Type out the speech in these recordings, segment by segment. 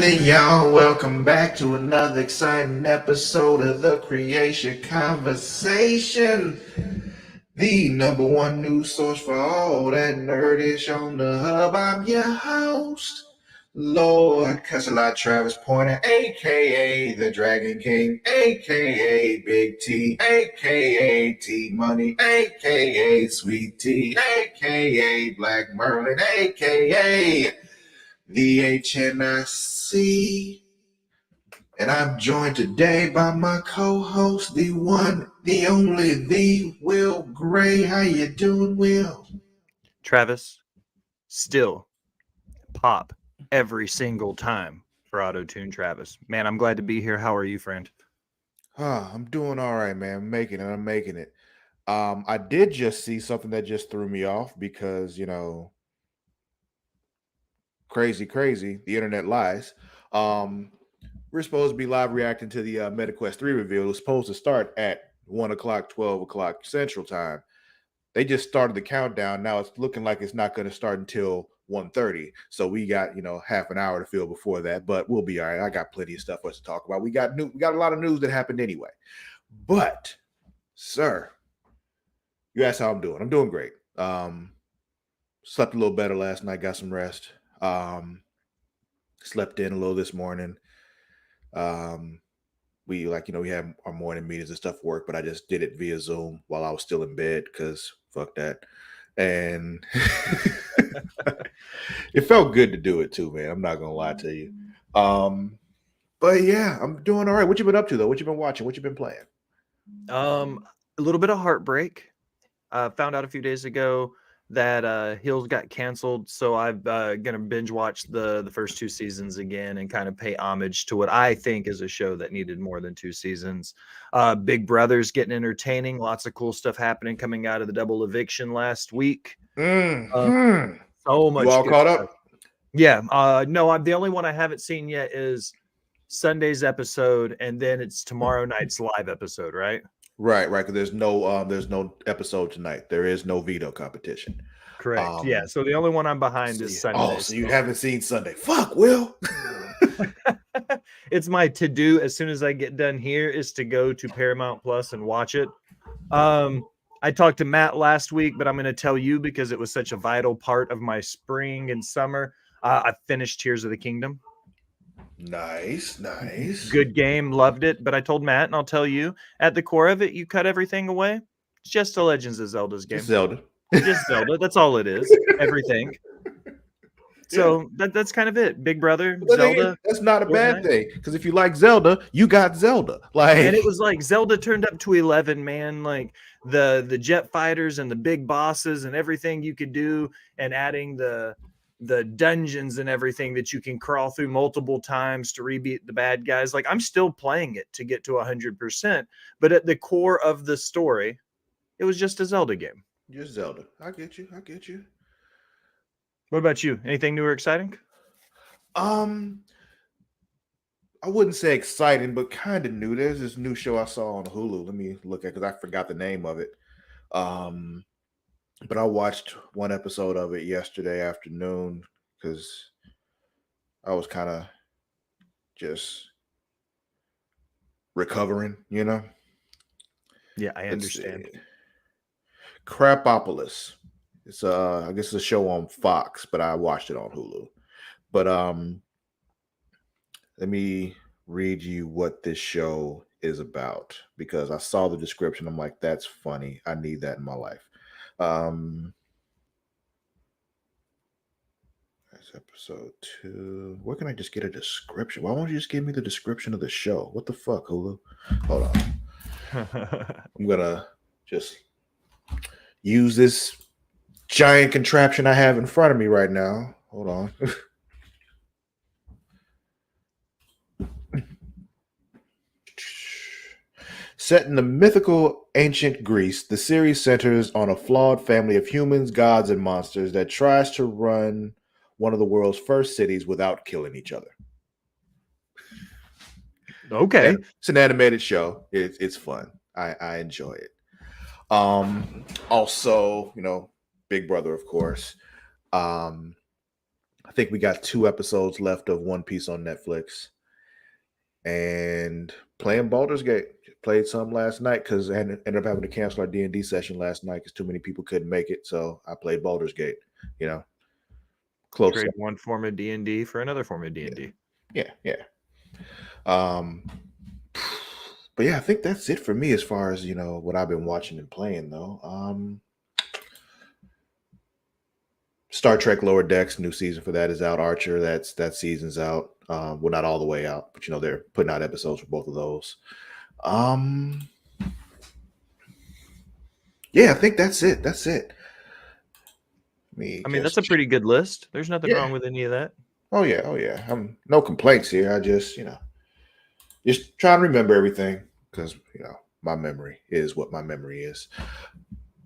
Hey y'all, welcome back to another exciting episode of the Creatia Conversation, the number one news source for all that nerdish on the hub. I'm your host, Lord Cuss-a-Lot Travis Pointer, aka the Dragon King, aka Big T, aka T Money, aka Sweet T, aka Black Merlin, aka the HNIC. And I'm joined today by my co-host, the one, the only, the Will Gray. How you doing, Will? Travis, still pop every single time for Auto Tune Travis. Man, I'm glad to be here. How are you, friend? I'm doing all right, man. I'm making it. I did just see something that just threw me off because, crazy, the internet lies. Um, we're supposed to be live reacting to the MetaQuest 3 reveal. It was supposed to start at 1 o'clock, 12 o'clock Central Time. They just started the countdown. Now it's looking like it's not going to start until 1:30. So we got, half an hour to fill before that, but we'll be all right. I got plenty of stuff for us to talk about. We got a lot of news that happened anyway. But, sir, you asked how I'm doing. I'm doing great. Slept a little better last night, got some rest. Slept in a little this morning. We we had our morning meetings and stuff work, but I just did it via Zoom while I was still in bed because fuck that. And it felt good to do it too, man. I'm not gonna lie to you. But yeah, I'm doing all right. What you been up to though? What you been watching? What you been playing? A little bit of heartbreak. Found out a few days ago that Hills got canceled, so I'm gonna binge watch the first two seasons again and kind of pay homage to what I think is a show that needed more than two seasons. Big Brother's getting entertaining. Lots of cool stuff happening coming out of the double eviction last week. Mm-hmm. So You much all good caught stuff. up? Yeah. No, I'm the only one I haven't seen yet is Sunday's episode, and then it's tomorrow night's live episode, right? Right. Because there's no episode tonight. There is no veto competition. Correct. Yeah. Um, So the only one I'm behind so is you, Sunday. so you haven't seen Sunday? Fuck, Will. It's my to do as soon as I get done here is to go to Paramount Plus and watch it. I talked to Matt last week, but I'm going to tell you because it was such a vital part of my spring and summer. I finished Tears of the Kingdom. Nice. Good game, loved it. But I told Matt, and I'll tell you, at the core of it, you cut everything away. It's just a Legends of Zelda's game. Just Zelda. Just Zelda. That's all it is. Everything. So that's kind of it. Big Brother, Zelda, That's not a bad Fortnite. thing because if you like Zelda, you got Zelda. And it was like Zelda turned up to 11, man. Like the jet fighters and the big bosses and everything you could do, and adding the dungeons and everything that you can crawl through multiple times to rebeat the bad guys. Like I'm still playing it to get to 100%, but at the core of the story, it was just a Zelda game. just Zelda. I get you. What about you? Anything new or exciting? Um, I wouldn't say exciting, but kind of new. There's this new show I saw on Hulu. Let me look at because I forgot the name of it. Um, but I watched one episode of it yesterday afternoon because I was kind of just recovering. Yeah, I Let's see. understand. Crapopolis. It's I guess it's a show on Fox, but I watched it on Hulu. But let me read you what this show is about because I saw the description. I'm like, that's funny. I need that in my life. That's episode 2. Where can I just get a description? Why won't you just give me the description of the show? What the fuck, Hulu? Hold on. I'm gonna just use this giant contraption I have in front of me right now. Hold on. Set in the mythical ancient Greece, the series centers on a flawed family of humans, gods, and monsters that tries to run one of the world's first cities without killing each other. Okay. It's an animated show. It's fun. I enjoy it. Also, Big Brother, of course. I think we got 2 episodes left of One Piece on Netflix, and playing Baldur's Gate. Played some last night because I ended up having to cancel our D&D session last night because too many people couldn't make it. So I played Baldur's Gate. You know, close. Trade one form of D&D for another form of Yeah, D&D. yeah, yeah. Um, but yeah, I think that's it for me as far as what I've been watching and playing though. Star Trek Lower Decks, new season for that is out. Archer, that season's out. Well, not all the way out, but they're putting out episodes for both of those. Um, yeah, I think that's it. That's it. Me I mean, that's just a pretty good list. There's nothing yeah. wrong with any of that. Oh yeah, oh yeah. I'm no complaints here. I just trying to remember everything because my memory is what my memory is.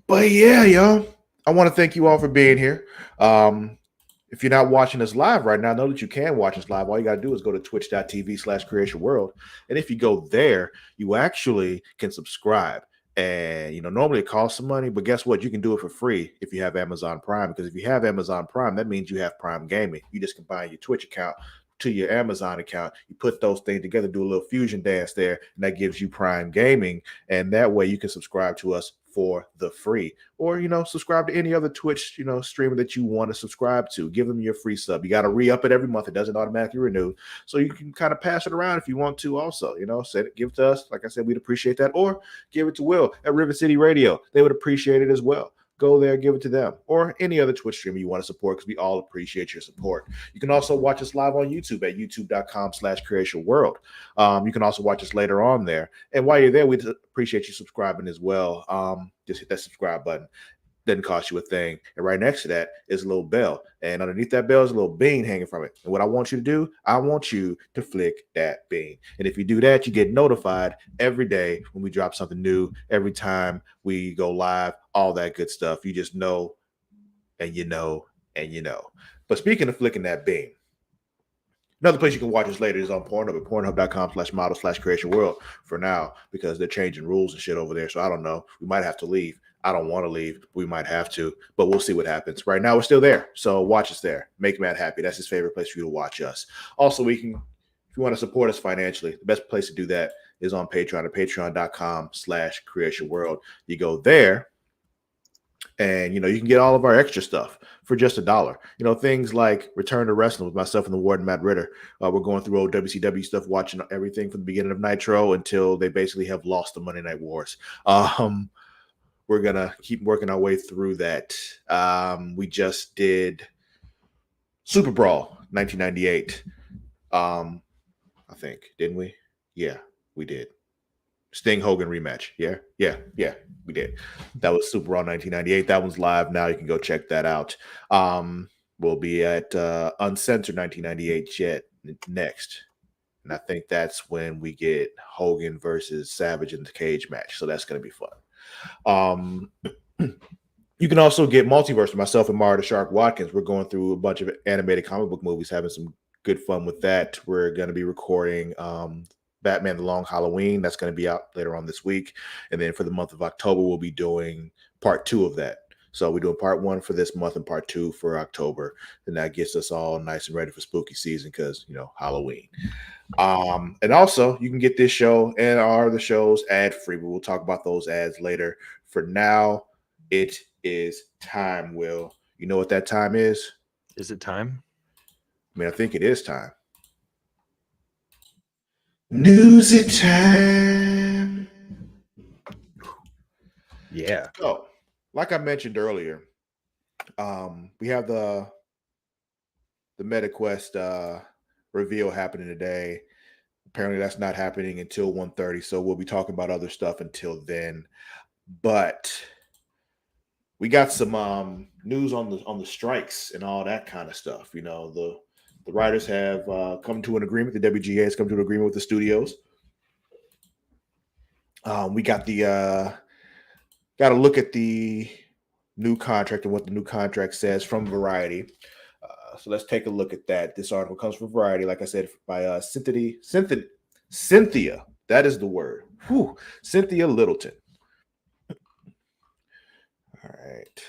But yeah, yo, I want to thank you all for being here. If you're not watching us live right now, know that you can watch us live. All you got to do is go to twitch.tv/Creatia World. And if you go there, you actually can subscribe. And, normally it costs some money, but guess what? You can do it for free if you have Amazon Prime. Because if you have Amazon Prime, that means you have Prime Gaming. You just combine your Twitch account to your Amazon account. You put those things together, do a little fusion dance there, and that gives you Prime Gaming. And that way you can subscribe to us for the free, or subscribe to any other Twitch streamer that you want to subscribe to. Give them your free sub. You got to re-up it every month. It doesn't automatically renew, so you can kind of pass it around if you want to. Also, send it, give it to us. Like I said, we'd appreciate that. Or give it to Will at River City Radio. They would appreciate it as well. Go there, give it to them, or any other Twitch streamer you want to support, because we all appreciate your support. You can also watch us live on YouTube at youtube.com/Creatia World. You can also watch us later on there. And while you're there, we appreciate you subscribing as well. Just hit that subscribe button. Doesn't cost you a thing. And right next to that is a little bell. And underneath that bell is a little bean hanging from it. And what I want you to do, I want you to flick that bean. And if you do that, you get notified every day when we drop something new, every time we go live, all that good stuff. You just know, and you know, and you know. But speaking of flicking that bean, another place you can watch us later is on Pornhub at pornhub.com/model/Creatia World for now, because they're changing rules and shit over there. So I don't know. We might have to leave. I don't want to leave. We might have to, but we'll see what happens. Right now, we're still there. So watch us there. Make Matt happy. That's his favorite place for you to watch us. Also, if you want to support us financially, the best place to do that is on Patreon at patreon.com/Creatia World. You go there, and you can get all of our extra stuff for just $1. Things like Return to Wrestling with myself and the Warden Matt Ritter. We're going through old WCW stuff, watching everything from the beginning of Nitro until they basically have lost the Monday Night Wars. We're gonna keep working our way through that. We just did Super Brawl 1998. I think, didn't we? Yeah, we did. Sting Hogan rematch. Yeah, we did. That was Super Brawl 1998. That one's live now. You can go check that out. We'll be at Uncensored 1998 yet next. And I think that's when we get Hogan versus Savage in the cage match. So that's going to be fun. You can also get Multiverse with myself and Mara the Shark Watkins. We're going through a bunch of animated comic book movies, having some good fun with that. We're going to be recording Batman The Long Halloween. That's going to be out later on this week. And then for the month of October, we'll be doing part 2 of that. So we're doing part 1 for this month and part 2 for October. And that gets us all nice and ready for spooky season because, Halloween. And also, you can get this show and our other shows ad-free, but we'll talk about those ads later. For now, it is time, Will. You know what that time is? Is it time? I mean, I think it is time. Newsy time. Yeah. So, like I mentioned earlier, we have the MetaQuest reveal happening today. Apparently, that's not happening until 1:30, so we'll be talking about other stuff until then. But we got some news on the strikes and all that kind of stuff. The writers have come to an agreement. The WGA has come to an agreement with the studios. We got got to look at the new contract and what the new contract says from Variety. So let's take a look at that. This article comes from Variety, like I said, by Cynthia. That is the word. Whew, Cynthia Littleton. All right.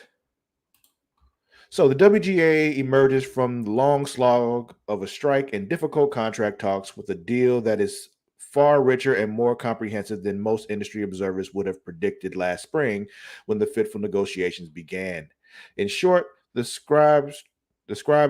So the WGA emerges from the long slog of a strike and difficult contract talks with a deal that is far richer and more comprehensive than most industry observers would have predicted last spring when the fitful negotiations began. In short, the scribe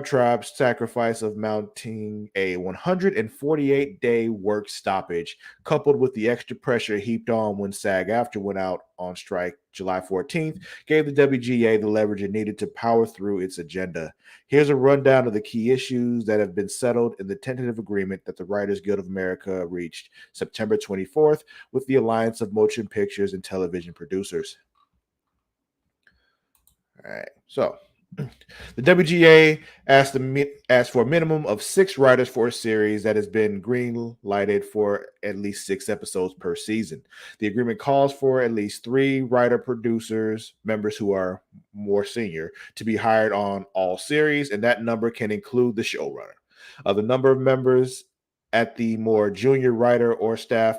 tribe's sacrifice of mounting a 148-day work stoppage, coupled with the extra pressure heaped on when SAG after went out on strike July 14th, gave the WGA the leverage it needed to power through its agenda. Here's a rundown of the key issues that have been settled in the tentative agreement that the Writers Guild of America reached September 24th with the Alliance of Motion Pictures and Television Producers. All right, so the WGA asked for a minimum of 6 writers for a series that has been green lighted for at least 6 episodes per season. The agreement calls for at least 3 writer producers, members who are more senior, to be hired on all series, and that number can include the showrunner. The number of members at the more junior writer or staff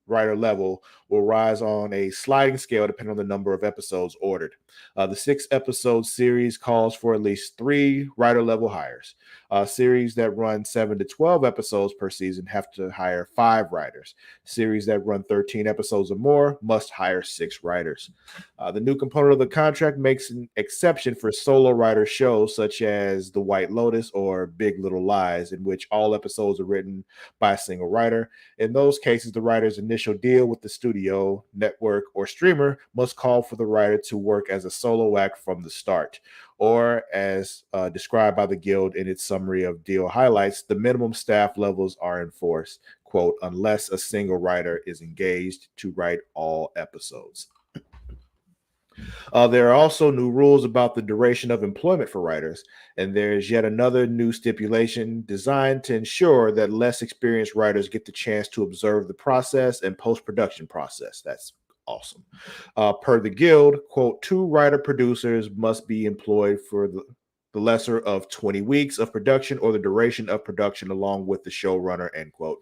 writer level will rise on a sliding scale depending on the number of episodes ordered. The 6 episode series calls for at least 3 writer level hires. Series that run 7 to 12 episodes per season have to hire 5 writers. Series that run 13 episodes or more must hire 6 writers. The new component of the contract makes an exception for solo writer shows such as The White Lotus or Big Little Lies, in which all episodes are written by a single writer. In those cases, the writer's initial deal with the studio, network, or streamer must call for the writer to work as a solo act from the start. Or, as described by the Guild in its summary of deal highlights, the minimum staff levels are enforced, quote, unless a single writer is engaged to write all episodes. There are also new rules about the duration of employment for writers, and there's yet another new stipulation designed to ensure that less experienced writers get the chance to observe the process and post-production process. That's awesome. Per the Guild, quote, 2 writer producers must be employed for the lesser of 20 weeks of production or the duration of production along with the showrunner, end quote.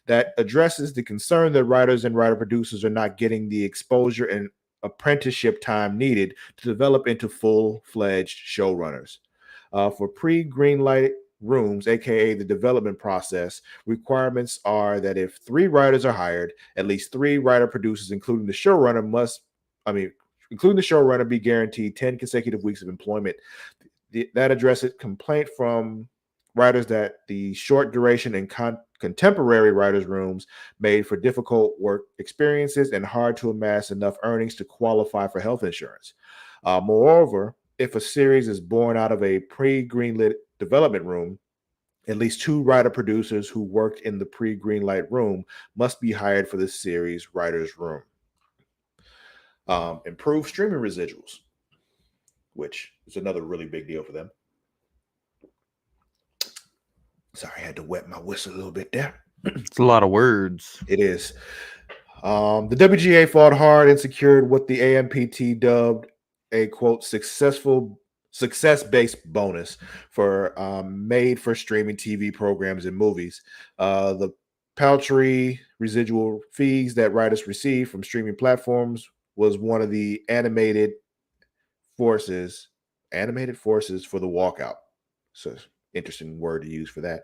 That addresses the concern that writers and writer producers are not getting the exposure and apprenticeship time needed to develop into full-fledged showrunners. For pre-greenlight rooms, aka the development process, requirements are that if 3 writers are hired, at least 3 writer producers, including the showrunner, be guaranteed 10 consecutive weeks of employment. That addresses complaint from writers that the short duration and contemporary writers' rooms made for difficult work experiences and hard to amass enough earnings to qualify for health insurance. Moreover, if a series is born out of a pre-greenlit development room, at least 2 writer producers who worked in the pre-greenlight room must be hired for the series writers' room. Improve streaming residuals, which is another really big deal for them. Sorry, I had to wet my whistle a little bit there. It's a lot of words. It is. The WGA fought hard and secured what the AMPT dubbed a, quote, success-based bonus for made for streaming TV programs and movies. The paltry residual fees that writers receive from streaming platforms was one of the animated forces for the walkout. So interesting word to use for that.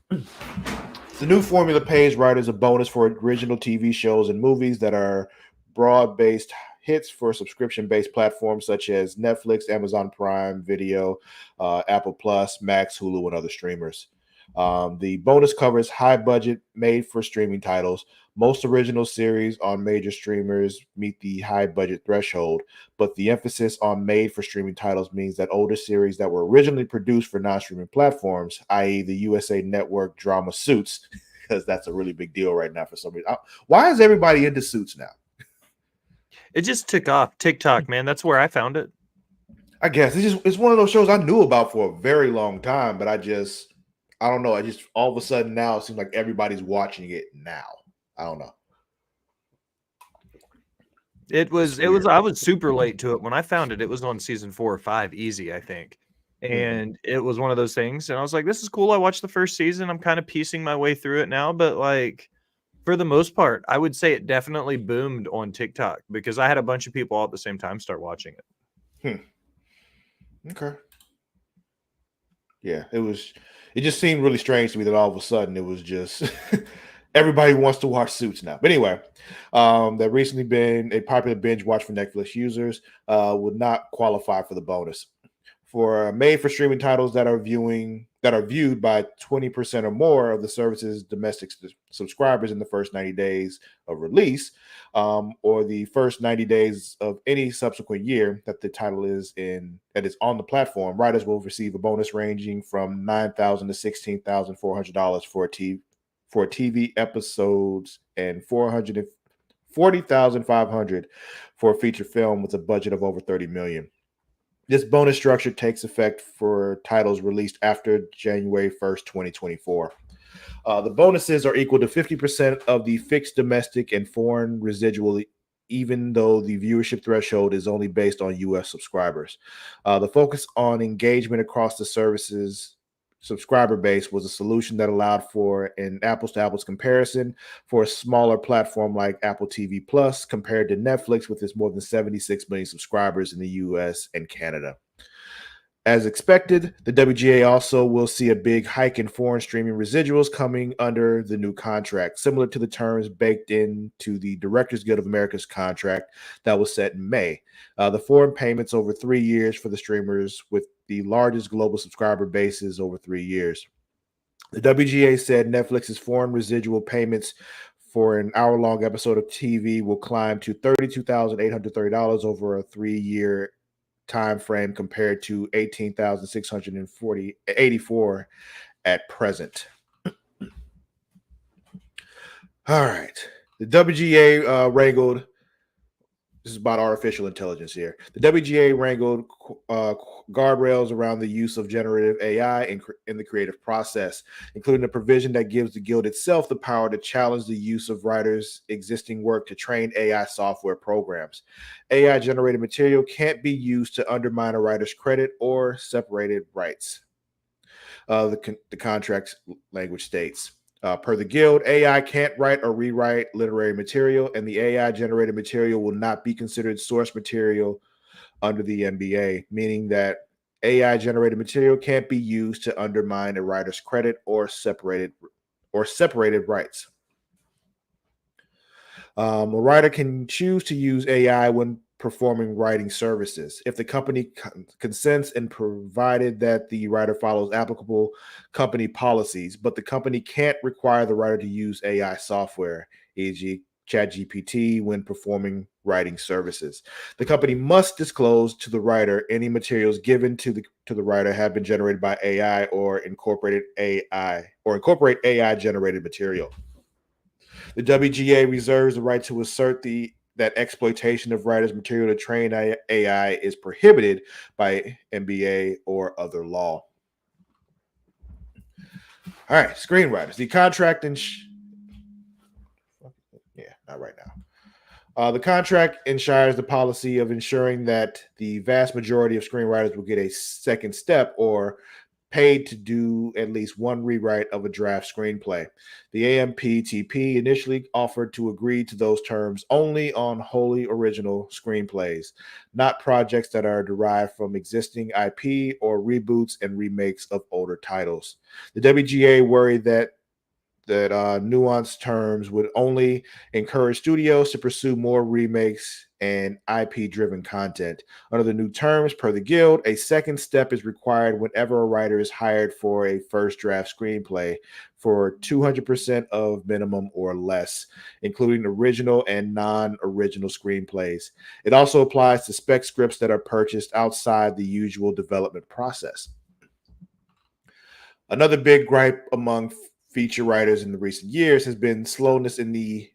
The new formula pays writers a bonus for original TV shows and movies that are broad-based hits for subscription-based platforms such as Netflix, Amazon Prime Video, Apple Plus, Max, Hulu, and other streamers. The bonus covers high-budget, made-for-streaming titles. Most original series on major streamers meet the high-budget threshold, but the emphasis on made-for-streaming titles means that older series that were originally produced for non-streaming platforms, i.e. the USA Network drama Suits, because that's a really big deal right now for some reason. Why is everybody into Suits now? It just took off. TikTok, man. That's where I found it. I guess it's one of those shows I knew about for a very long time, but I don't know. I just all of a sudden now it seems like everybody's watching it now. I don't know. I was super late to it. When I found it, it was on season 4 or 5, easy, I think. And it was one of those things. And I was like, this is cool. I watched the first season. I'm kind of piecing my way through it now. But like, for the most part, I would say it definitely boomed on TikTok because I had a bunch of people all at the same time start watching it. Okay. Yeah, it was. It just seemed really strange to me that all of a sudden it was just everybody wants to watch Suits now. But anyway, that recently been a popular binge watch for Netflix users would not qualify for the bonus. For made for streaming titles that are viewed by 20% or more of the service's domestic subscribers in the first 90 days of release, or the first 90 days of any subsequent year that the title is on the platform. Writers will receive a bonus ranging from $9,000 to $16,400 for TV episodes and 440,500 for a feature film with a budget of over 30 million. This bonus structure takes effect for titles released after January 1st, 2024. The bonuses are equal to 50% of the fixed domestic and foreign residual, even though the viewership threshold is only based on US subscribers. The focus on engagement across the services subscriber base was a solution that allowed for an apples to apples comparison for a smaller platform like Apple TV Plus compared to Netflix with its more than 76 million subscribers in the US and Canada. As expected, the WGA also will see a big hike in foreign streaming residuals coming under the new contract, similar to the terms baked into the Directors Guild of America's contract that was set in May. The foreign payments over 3 years for the streamers with the largest global subscriber bases over 3 years. The WGA said Netflix's foreign residual payments for an hour-long episode of TV will climb to $32,830 over a 3-year time frame compared to 18,684 at present. All right. The WGA wrangled. This is about artificial intelligence here. The WGA wrangled guardrails around the use of generative AI in the creative process, including a provision that gives the guild itself the power to challenge the use of writers' existing work to train AI software programs. AI generated material can't be used to undermine a writer's credit or separated rights. The contract language states. Per the Guild, AI can't write or rewrite literary material, and the AI generated material will not be considered source material under the NBA, meaning that AI generated material can't be used to undermine a writer's credit or separated rights. A writer can choose to use AI when performing writing services if the company consents and provided that the writer follows applicable company policies, but the company can't require the writer to use AI software, e.g., ChatGPT, when performing writing services. The company must disclose to the writer any materials given to the writer have been generated by AI or incorporate AI generated material. The WGA reserves the right to assert that exploitation of writers' material to train AI is prohibited by NBA or other law. All right, screenwriters. The contract not right now. The contract ensures the policy of ensuring that the vast majority of screenwriters will get a second step or paid to do at least one rewrite of a draft screenplay. The AMPTP initially offered to agree to those terms only on wholly original screenplays, not projects that are derived from existing IP or reboots and remakes of older titles. The WGA worried that nuanced terms would only encourage studios to pursue more remakes and IP driven content. Under the new terms, per the Guild, a second step is required whenever a writer is hired for a first draft screenplay for 200% of minimum or less, including original and non original screenplays. It also applies to spec scripts that are purchased outside the usual development process. Another big gripe among feature writers in the recent years has been slowness in the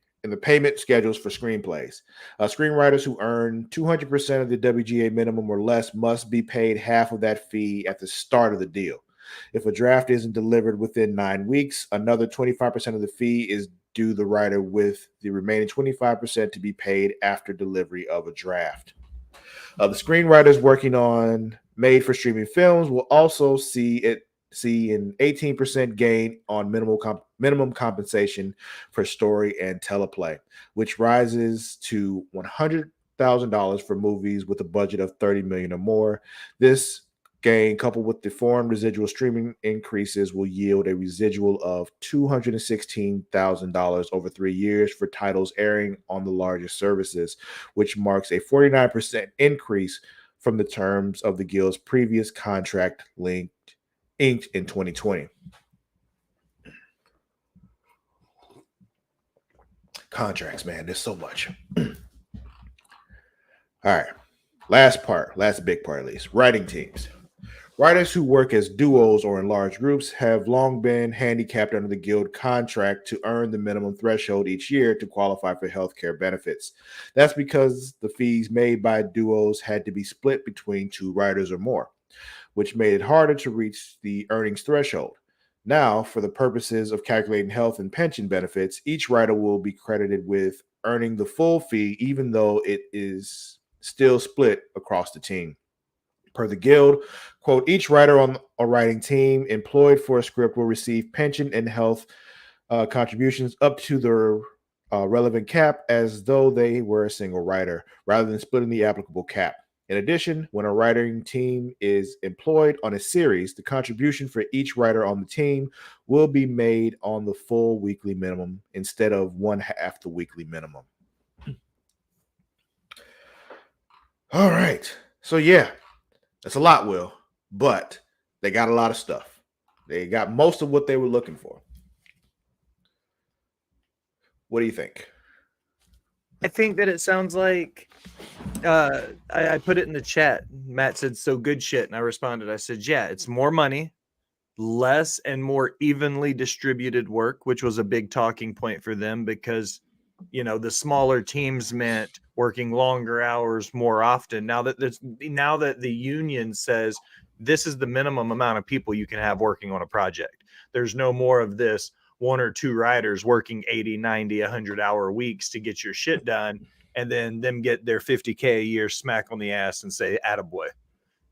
payment schedules for screenplays. Screenwriters who earn 200% of the WGA minimum or less must be paid half of that fee at the start of the deal. If a draft isn't delivered within 9 weeks, another 25% of the fee is due the writer, with the remaining 25% to be paid after delivery of a draft. The screenwriters working on made for streaming films will also see an 18% gain on minimum compensation for story and teleplay, which rises to $100,000 for movies with a budget of $30 million or more. This gain coupled with the foreign residual streaming increases will yield a residual of $216,000 over 3 years for titles airing on the largest services, which marks a 49% increase from the terms of the Guild's previous contract inked in 2020. Contracts, man, there's so much. All right. Last big part at least. Writing teams. Writers who work as duos or in large groups have long been handicapped under the Guild contract to earn the minimum threshold each year to qualify for healthcare benefits. That's because the fees made by duos had to be split between two writers or more, which made it harder to reach the earnings threshold. Now, for the purposes of calculating health and pension benefits, each writer will be credited with earning the full fee, even though it is still split across the team. Per the Guild, quote, each writer on a writing team employed for a script will receive pension and health contributions up to the relevant cap as though they were a single writer, rather than splitting the applicable cap. In addition, when a writing team is employed on a series, the contribution for each writer on the team will be made on the full weekly minimum instead of one half the weekly minimum. All right. So, yeah, that's a lot, Will, but they got a lot of stuff. They got most of what they were looking for. What do you think? I think that it sounds like I put it in the chat. Matt said, so good shit. And I responded, I said, yeah, it's more money, less and more evenly distributed work, which was a big talking point for them because, you know, the smaller teams meant working longer hours more often. Now that the union says this is the minimum amount of people you can have working on a project. There's no more of this one or two writers working 80, 90, 100-hour weeks to get your shit done, and then them get their 50K a year smack on the ass and say, attaboy.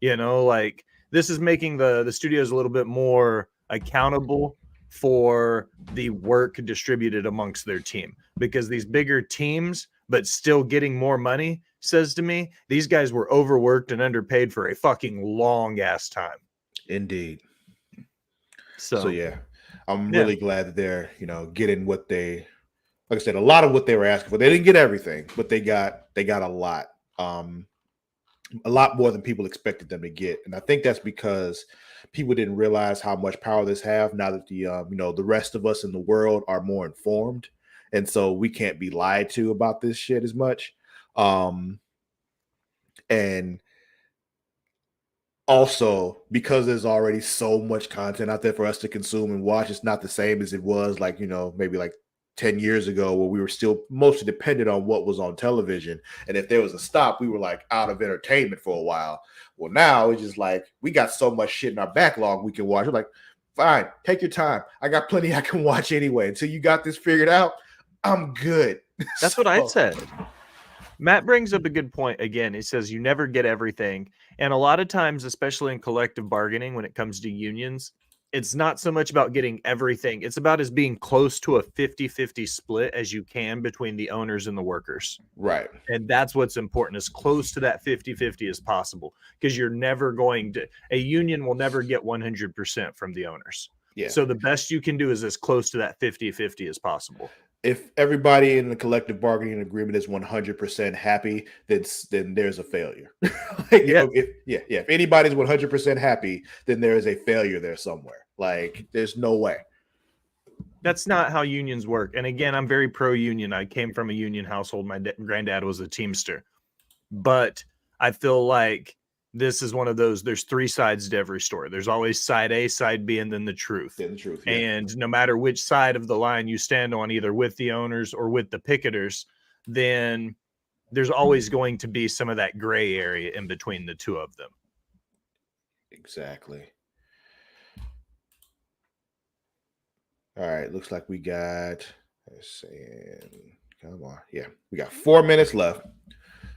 You know, like this is making the studios a little bit more accountable for the work distributed amongst their team, because these bigger teams, but still getting more money, says to me, these guys were overworked and underpaid for a fucking long ass time. Indeed. So yeah, I'm really glad that they're, getting what they, like I said, a lot of what they were asking for. They didn't get everything, but they got a lot. A lot more than people expected them to get. And I think that's because people didn't realize how much power this have now that the rest of us in the world are more informed. And so we can't be lied to about this shit as much. And also, because there's already so much content out there for us to consume and watch, it's not the same as it was maybe like 10 years ago, where we were still mostly dependent on what was on television. And if there was a stop, we were like out of entertainment for a while. Well, now it's just like we got so much shit in our backlog we can watch. We're like, fine, take your time. I got plenty I can watch anyway. Until you got this figured out, I'm good. That's what I said. Matt brings up a good point again. He says you never get everything. And a lot of times, especially in collective bargaining, when it comes to unions, it's not so much about getting everything. It's about as being close to a 50-50 split as you can between the owners and the workers. Right. And that's what's important, as close to that 50-50 as possible, because you're never going to, a union will never get 100% from the owners. Yeah. So the best you can do is as close to that 50-50 as possible. If everybody in the collective bargaining agreement is 100% happy, then there's a failure. If anybody's 100% happy, then there is a failure there somewhere. Like, there's no way. That's not how unions work. And again, I'm very pro-union. I came from a union household. My granddad was a Teamster. But I feel like this is one of those, there's three sides to every story. There's always side A, side B, and then the truth. Yeah, the truth. Yeah. And no matter which side of the line you stand on, either with the owners or with the picketers, then there's always going to be some of that gray area in between the two of them. Exactly. All right, looks like we got, come on. Yeah, we got 4 minutes left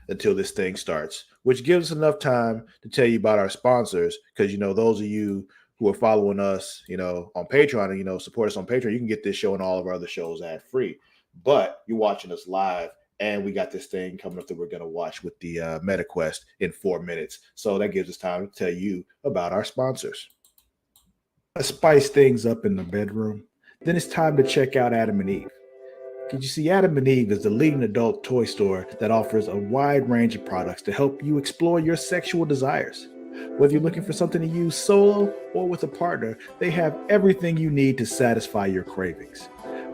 until this thing starts, which gives us enough time to tell you about our sponsors. Because, those of you who are following us, on Patreon and, support us on Patreon, you can get this show and all of our other shows ad free. But you're watching us live, And we got this thing coming up that we're going to watch with the MetaQuest in 4 minutes. So that gives us time to tell you about our sponsors. To spice things up in the bedroom, then it's time to check out Adam and Eve. Because you see, Adam and Eve is the leading adult toy store that offers a wide range of products to help you explore your sexual desires. Whether you're looking for something to use solo or with a partner, they have everything you need to satisfy your cravings.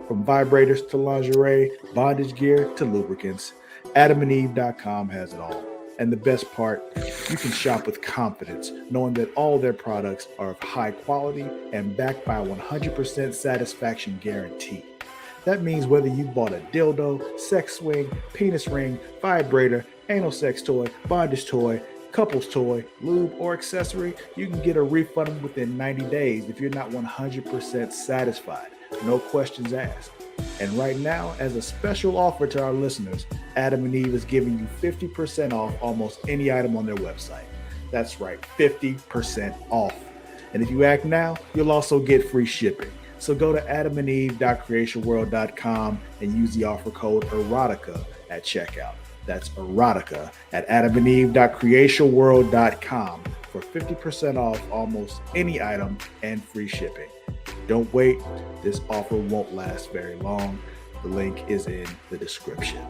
From vibrators to lingerie, bondage gear to lubricants, adamandeve.com has it all. And the best part, you can shop with confidence, knowing that all their products are of high quality and backed by a 100% satisfaction guarantee. That means whether you bought a dildo, sex swing, penis ring, vibrator, anal sex toy, bondage toy, couples toy, lube, or accessory, you can get a refund within 90 days if you're not 100% satisfied. No questions asked. And right now, as a special offer to our listeners, Adam and Eve is giving you 50% off almost any item on their website. That's right, 50% off. And if you act now, you'll also get free shipping. So go to adamandeve.creationworld.com and use the offer code erotica at checkout. That's erotica at adamandeve.creationworld.com for 50% off almost any item and free shipping. Don't wait. This offer won't last very long. The link is in the description.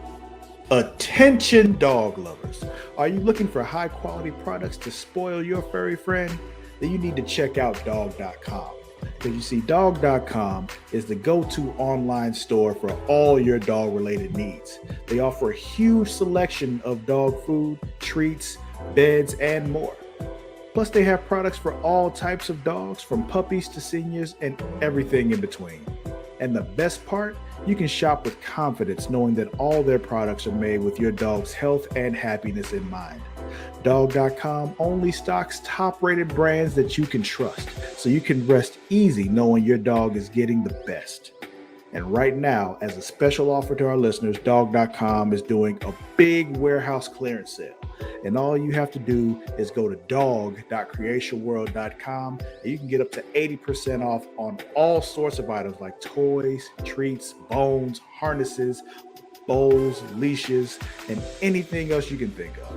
Attention dog lovers. Are you looking for high quality products to spoil your furry friend? Then you need to check out dog.com. Because you see, dog.com is the go-to online store for all your dog-related needs. They offer a huge selection of dog food, treats, beds, and more. Plus, they have products for all types of dogs, from puppies to seniors and everything in between. And the best part, you can shop with confidence knowing that all their products are made with your dog's health and happiness in mind. Dog.com only stocks top-rated brands that you can trust, so you can rest easy knowing your dog is getting the best. And right now, as a special offer to our listeners, Dog.com is doing a big warehouse clearance sale. And all you have to do is go to dog.creationworld.com and you can get up to 80% off on all sorts of items like toys, treats, bones, harnesses, bowls, leashes, and anything else you can think of.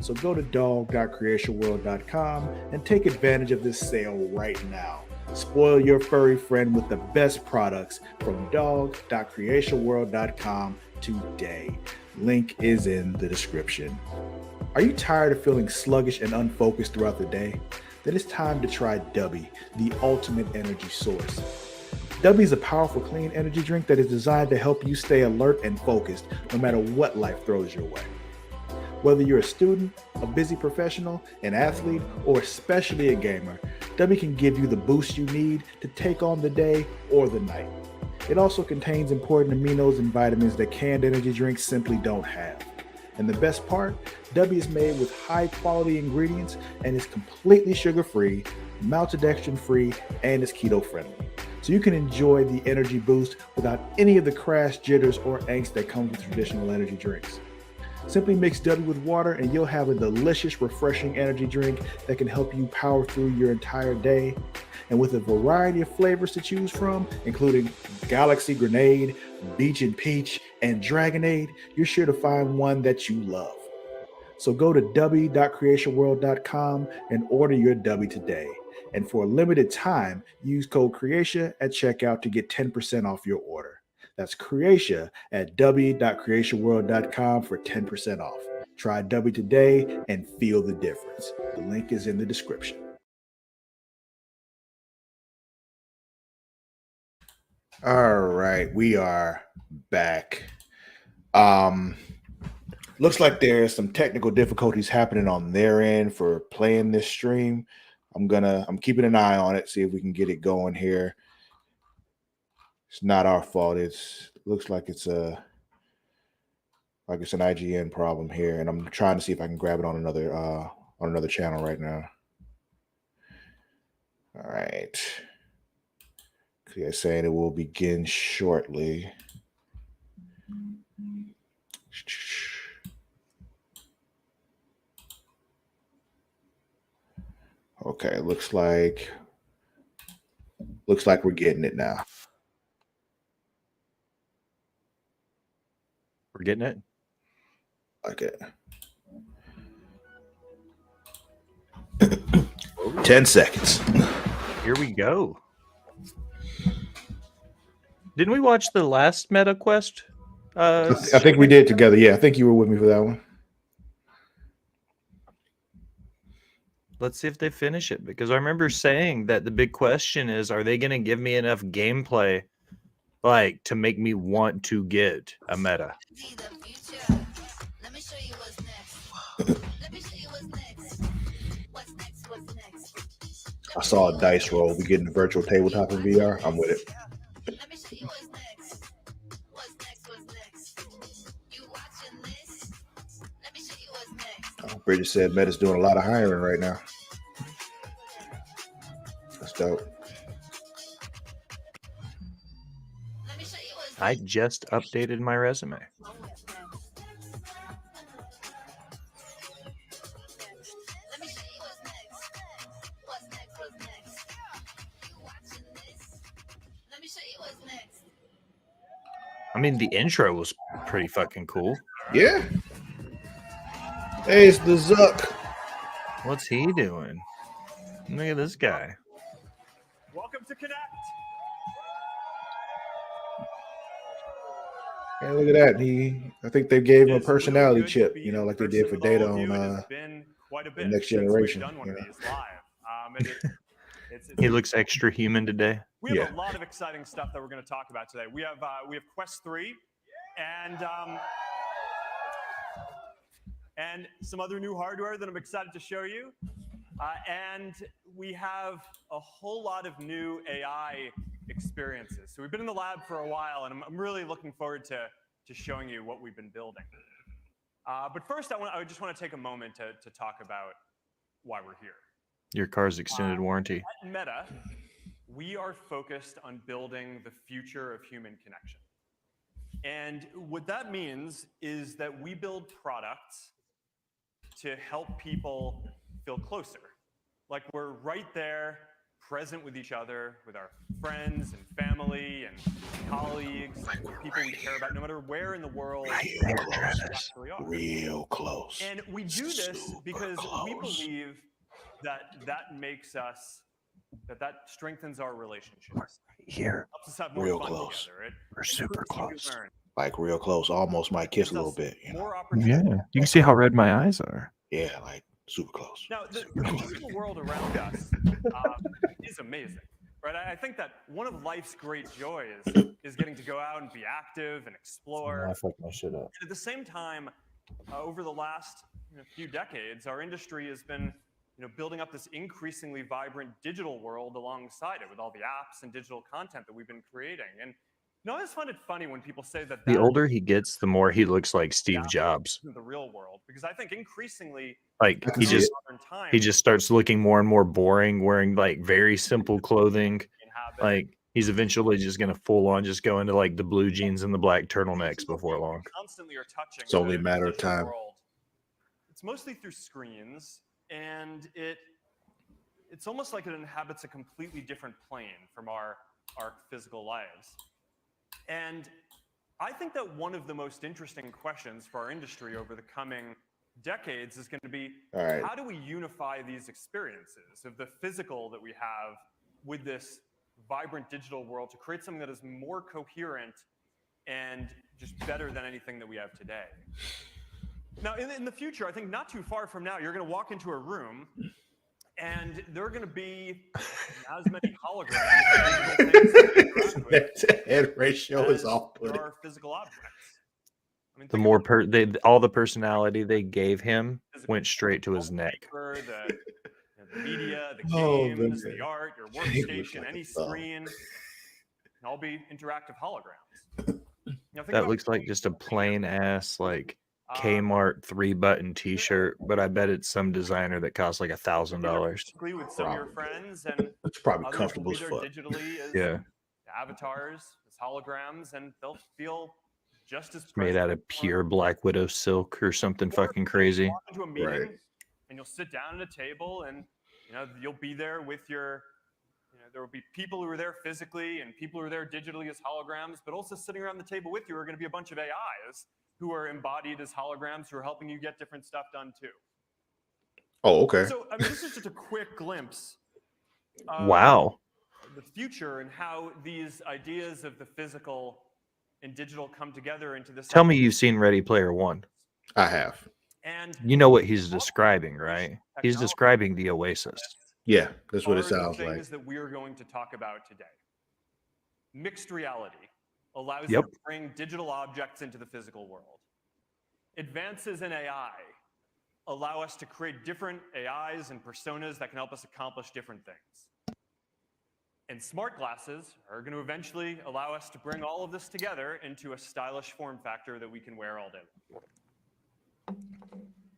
So go to dog.creationworld.com and take advantage of this sale right now. Spoil your furry friend with the best products from dog.creationworld.com today. Link is in the description. Are you tired of feeling sluggish and unfocused throughout the day? Then it's time to try Dubby, the ultimate energy source. Dubby is a powerful clean energy drink that is designed to help you stay alert and focused no matter what life throws your way. Whether you're a student, a busy professional, an athlete, or especially a gamer, Dubby can give you the boost you need to take on the day or the night. It also contains important aminos and vitamins that canned energy drinks simply don't have. And the best part, Dubby is made with high quality ingredients and is completely sugar-free, maltodextrin-free, and is keto-friendly. So you can enjoy the energy boost without any of the crash jitters or angst that comes with traditional energy drinks. Simply mix Dubby with water and you'll have a delicious, refreshing energy drink that can help you power through your entire day. And with a variety of flavors to choose from, including Galaxy Grenade, Beach and Peach, and Dragonade, you're sure to find one that you love. So go to dubby.creationworld.com and order your Dubby today. And for a limited time, use code Creatia at checkout to get 10% off your order. That's Creatia at w.creationworld.com for 10% off. Try Dubby today and feel the difference. The link is in the description. All right, we are back. Looks like there's some technical difficulties happening on their end for playing this stream. I'm keeping an eye on it, see if we can get it going here. It's not our fault. Looks like it's an IGN problem here, and I'm trying to see if I can grab it on another channel right now. All right. They're saying it will begin shortly. Okay, looks like we're getting it now. We're getting it? Okay. 10 seconds. Here we go. Didn't we watch the last Meta Quest? I think we did together. Yeah, I think you were with me for that one. Let's see if they finish it, because I remember saying that the big question is, are they going to give me enough gameplay like to make me want to get a meta? Let me show you what's next. Let me show you what's next. What's next? What's next? I saw a dice roll. We getting the virtual tabletop in VR. I'm with it. Let me show you what's next. What's next? What's next? You watching this? Let me show you what's next. Bridget said Meta's doing a lot of hiring right now. That's dope. Let me show you what's I next. just updated my resume. Let me show you what's next. What's next? What's next? You watching this? Let me show you what's next. I mean, the intro was pretty fucking cool. Yeah. Hey, it's the Zuck. What's he doing? Look at this guy. Welcome to Connect. Hey, look at that. I think they gave him a It's really personality good to chip, be like in they did for person with Data all of you. It on has been quite a the bit Next since Generation. we've done one of these live. It's He looks extra human today. We have Yeah. a lot of exciting stuff that we're going to talk about today. We have Quest 3 and some other new hardware that I'm excited to show you. And we have a whole lot of new AI experiences. So we've been in the lab for a while, and I'm really looking forward to showing you what we've been building. But first, I just want to take a moment to talk about why we're here. Your car's extended warranty. At Meta, we are focused on building the future of human connection. And what that means is that we build products to help people feel closer. Like we're right there, present with each other, with our friends and family and colleagues, people we care about, no matter where in the world we actually are. Real close. And we do this because we believe that makes us, that strengthens our relationships. Here, Helps us have more Real fun close. together. we're super improves close. how we learn. Like real close. Almost might kiss a little bit. More Yeah, opportunity. you can see how red my eyes are. Yeah, like super close. Now, the digital world around us is amazing, right? I think that one of life's great joys is getting to go out and be active and explore. I fucked my shit up. At the same time, over the last few decades, our industry has been building up this increasingly vibrant digital world alongside it with all the apps and digital content that we've been creating. And I always find it funny when people say that The older he gets, the more he looks like Steve Jobs. the real world, because I think increasingly Like I can see it. modern times, he just starts looking more and more boring, wearing like very simple clothing. inhabit Like he's eventually just gonna full on just go into like the blue jeans and the black turtlenecks before long. constantly are touching. It's only a the matter of digital time. World. It's mostly through screens, and it's almost like it inhabits a completely different plane from our physical lives. And I think that one of the most interesting questions for our industry over the coming decades is going to be, All right. how do we unify these experiences of the physical that we have with this vibrant digital world to create something that is more coherent and just better than anything that we have today? Now, in the future, I think not too far from now, you're going to walk into a room and there are going to be as many holograms That head ratio is off there putting. are physical objects. I mean, The think more about all the personality they gave him physical went straight to his neck. paper, the media, the Oh, games, man. the art, your He looks workstation, like any a thumb. screen, can all be interactive holograms. Think That about looks like just a plain ass like um, Kmart 3-button T-shirt, but I bet it's some designer that costs like $1,000. physically with some of your Probably. friends, and It's probably others will comfortable be as there fuck. digitally as Yeah, avatars, as holograms, and they'll feel just as made out of pure Black Widow silk or something fucking crazy. Walk into a meeting, Right. and you'll sit down at a table, and you'll be there with your. There will be people who are there physically and people who are there digitally as holograms, but also sitting around the table with you are going to be a bunch of AIs who are embodied as holograms who are helping you get different stuff done too. Oh, okay. So, I mean, this is just a quick glimpse of Wow. the future and how these ideas of the physical and digital come together into this. Tell me you've seen Ready Player One. I have. And You know what he's describing, right? He's describing the Oasis. Yeah, that's what it are sounds the like. things that we are going to talk about today. Mixed reality allows Yep. you to bring digital objects into the physical world. Advances in AI allow us to create different AIs and personas that can help us accomplish different things. And smart glasses are going to eventually allow us to bring all of this together into a stylish form factor that we can wear all day long.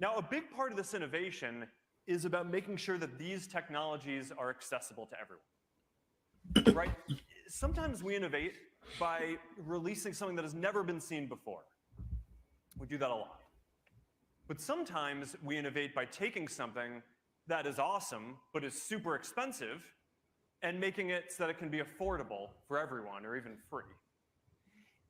Now, a big part of this innovation is about making sure that these technologies are accessible to everyone. Right? Sometimes we innovate by releasing something that has never been seen before. We do that a lot. But sometimes we innovate by taking something that is awesome, but is super expensive, and making it so that it can be affordable for everyone or even free.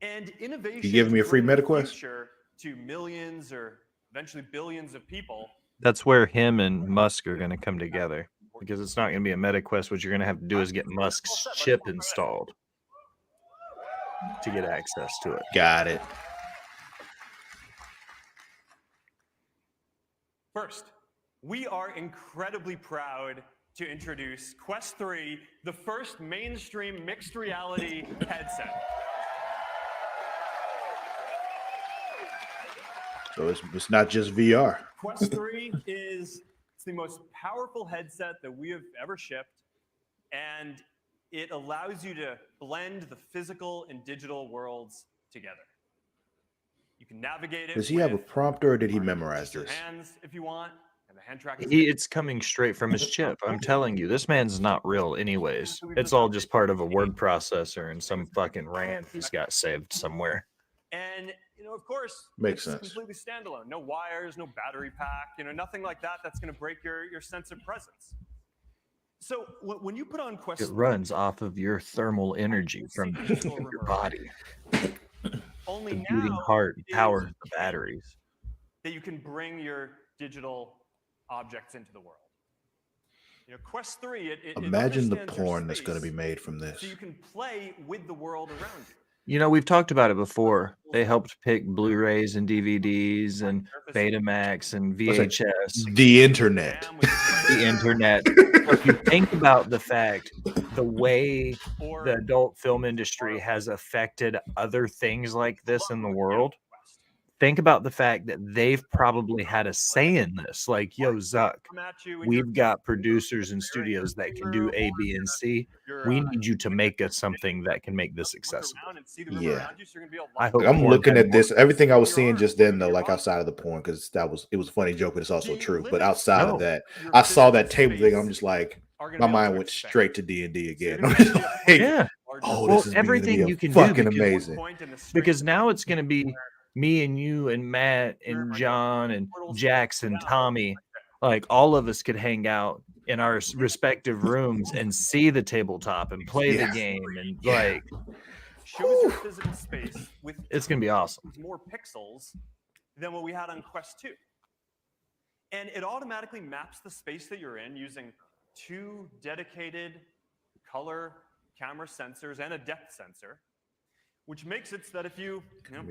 And innovation You giving me a free to bring the MetaQuest? future to millions or eventually billions of people. That's where him and Musk are going to come together, because it's not going to be a MetaQuest. What you're going to have to do is get Musk's chip installed to get access to it. Got it. First, we are incredibly proud to introduce Quest 3, the first mainstream mixed reality headset. So it's not just VR. Quest 3 is the most powerful headset that we have ever shipped, and it allows you to blend the physical and digital worlds together. You can navigate it. Does he have a with prompter or did he memorize your this? hands if you want, and the hand tracking. It's coming straight from his chip. I'm telling you, this man's not real anyways. It's all just part of a word processor and some fucking RAM he's got saved somewhere. And, of course, Makes it's sense. completely standalone. No wires, no battery pack, nothing like that that's going to break your sense of presence. So when you put on Quest It 3, runs off of your thermal energy from your body. only The beating now heart is powers the batteries. that you can bring your digital objects into the world. Quest 3, it Imagine the understands your porn that's going to space, be made from this. so you can play with the world around you. We've talked about it before. They helped pick Blu-rays and DVDs and Betamax and What's that? VHS, The internet. the internet. If you think about the fact, the way the adult film industry has affected other things like this in the world, think about the fact that they've probably had a say in this. Like, yo, Zuck, we've got producers and studios that can do A, B, and C. We need you to make us something that can make this accessible. Yeah. I hope I'm porn looking had at more- this. Everything I was seeing just then, though, like outside of the porn, because it was a funny joke, but it's also true. But outside of that, I saw that table thing. I'm just like, my mind went straight to D&D again. I'm just like, Yeah. oh, Well, this is everything gonna be you can do fucking because- amazing. Because now it's going to be me and you and Matt and John and Jax and Tommy. Like, all of us could hang out in our respective rooms and see the tabletop and play the game, and like, shows your physical space with it's gonna be awesome. more pixels than what we had on Quest 2. And it automatically maps the space that you're in using 2 dedicated color camera sensors and a depth sensor, which makes it so that if you,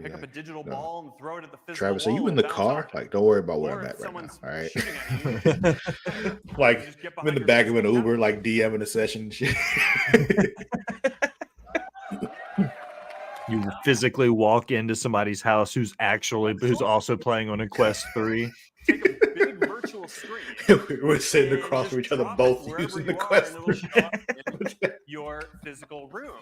pick up a digital ball and throw it at the physical Travis, are you wall, in the it'll bounce car? off it. Like, don't worry about where Or I'm if at right now. someone's All right. shooting at you, Like, just get I'm in behind the your back of an physical Uber, camera. like DMing a session and shit. You physically walk into somebody's house who's also playing on a Quest 3. Take a big virtual screen. We're sitting and across just from each other, drop it both wherever using you the are, Quest and it'll 3. show up in your physical room.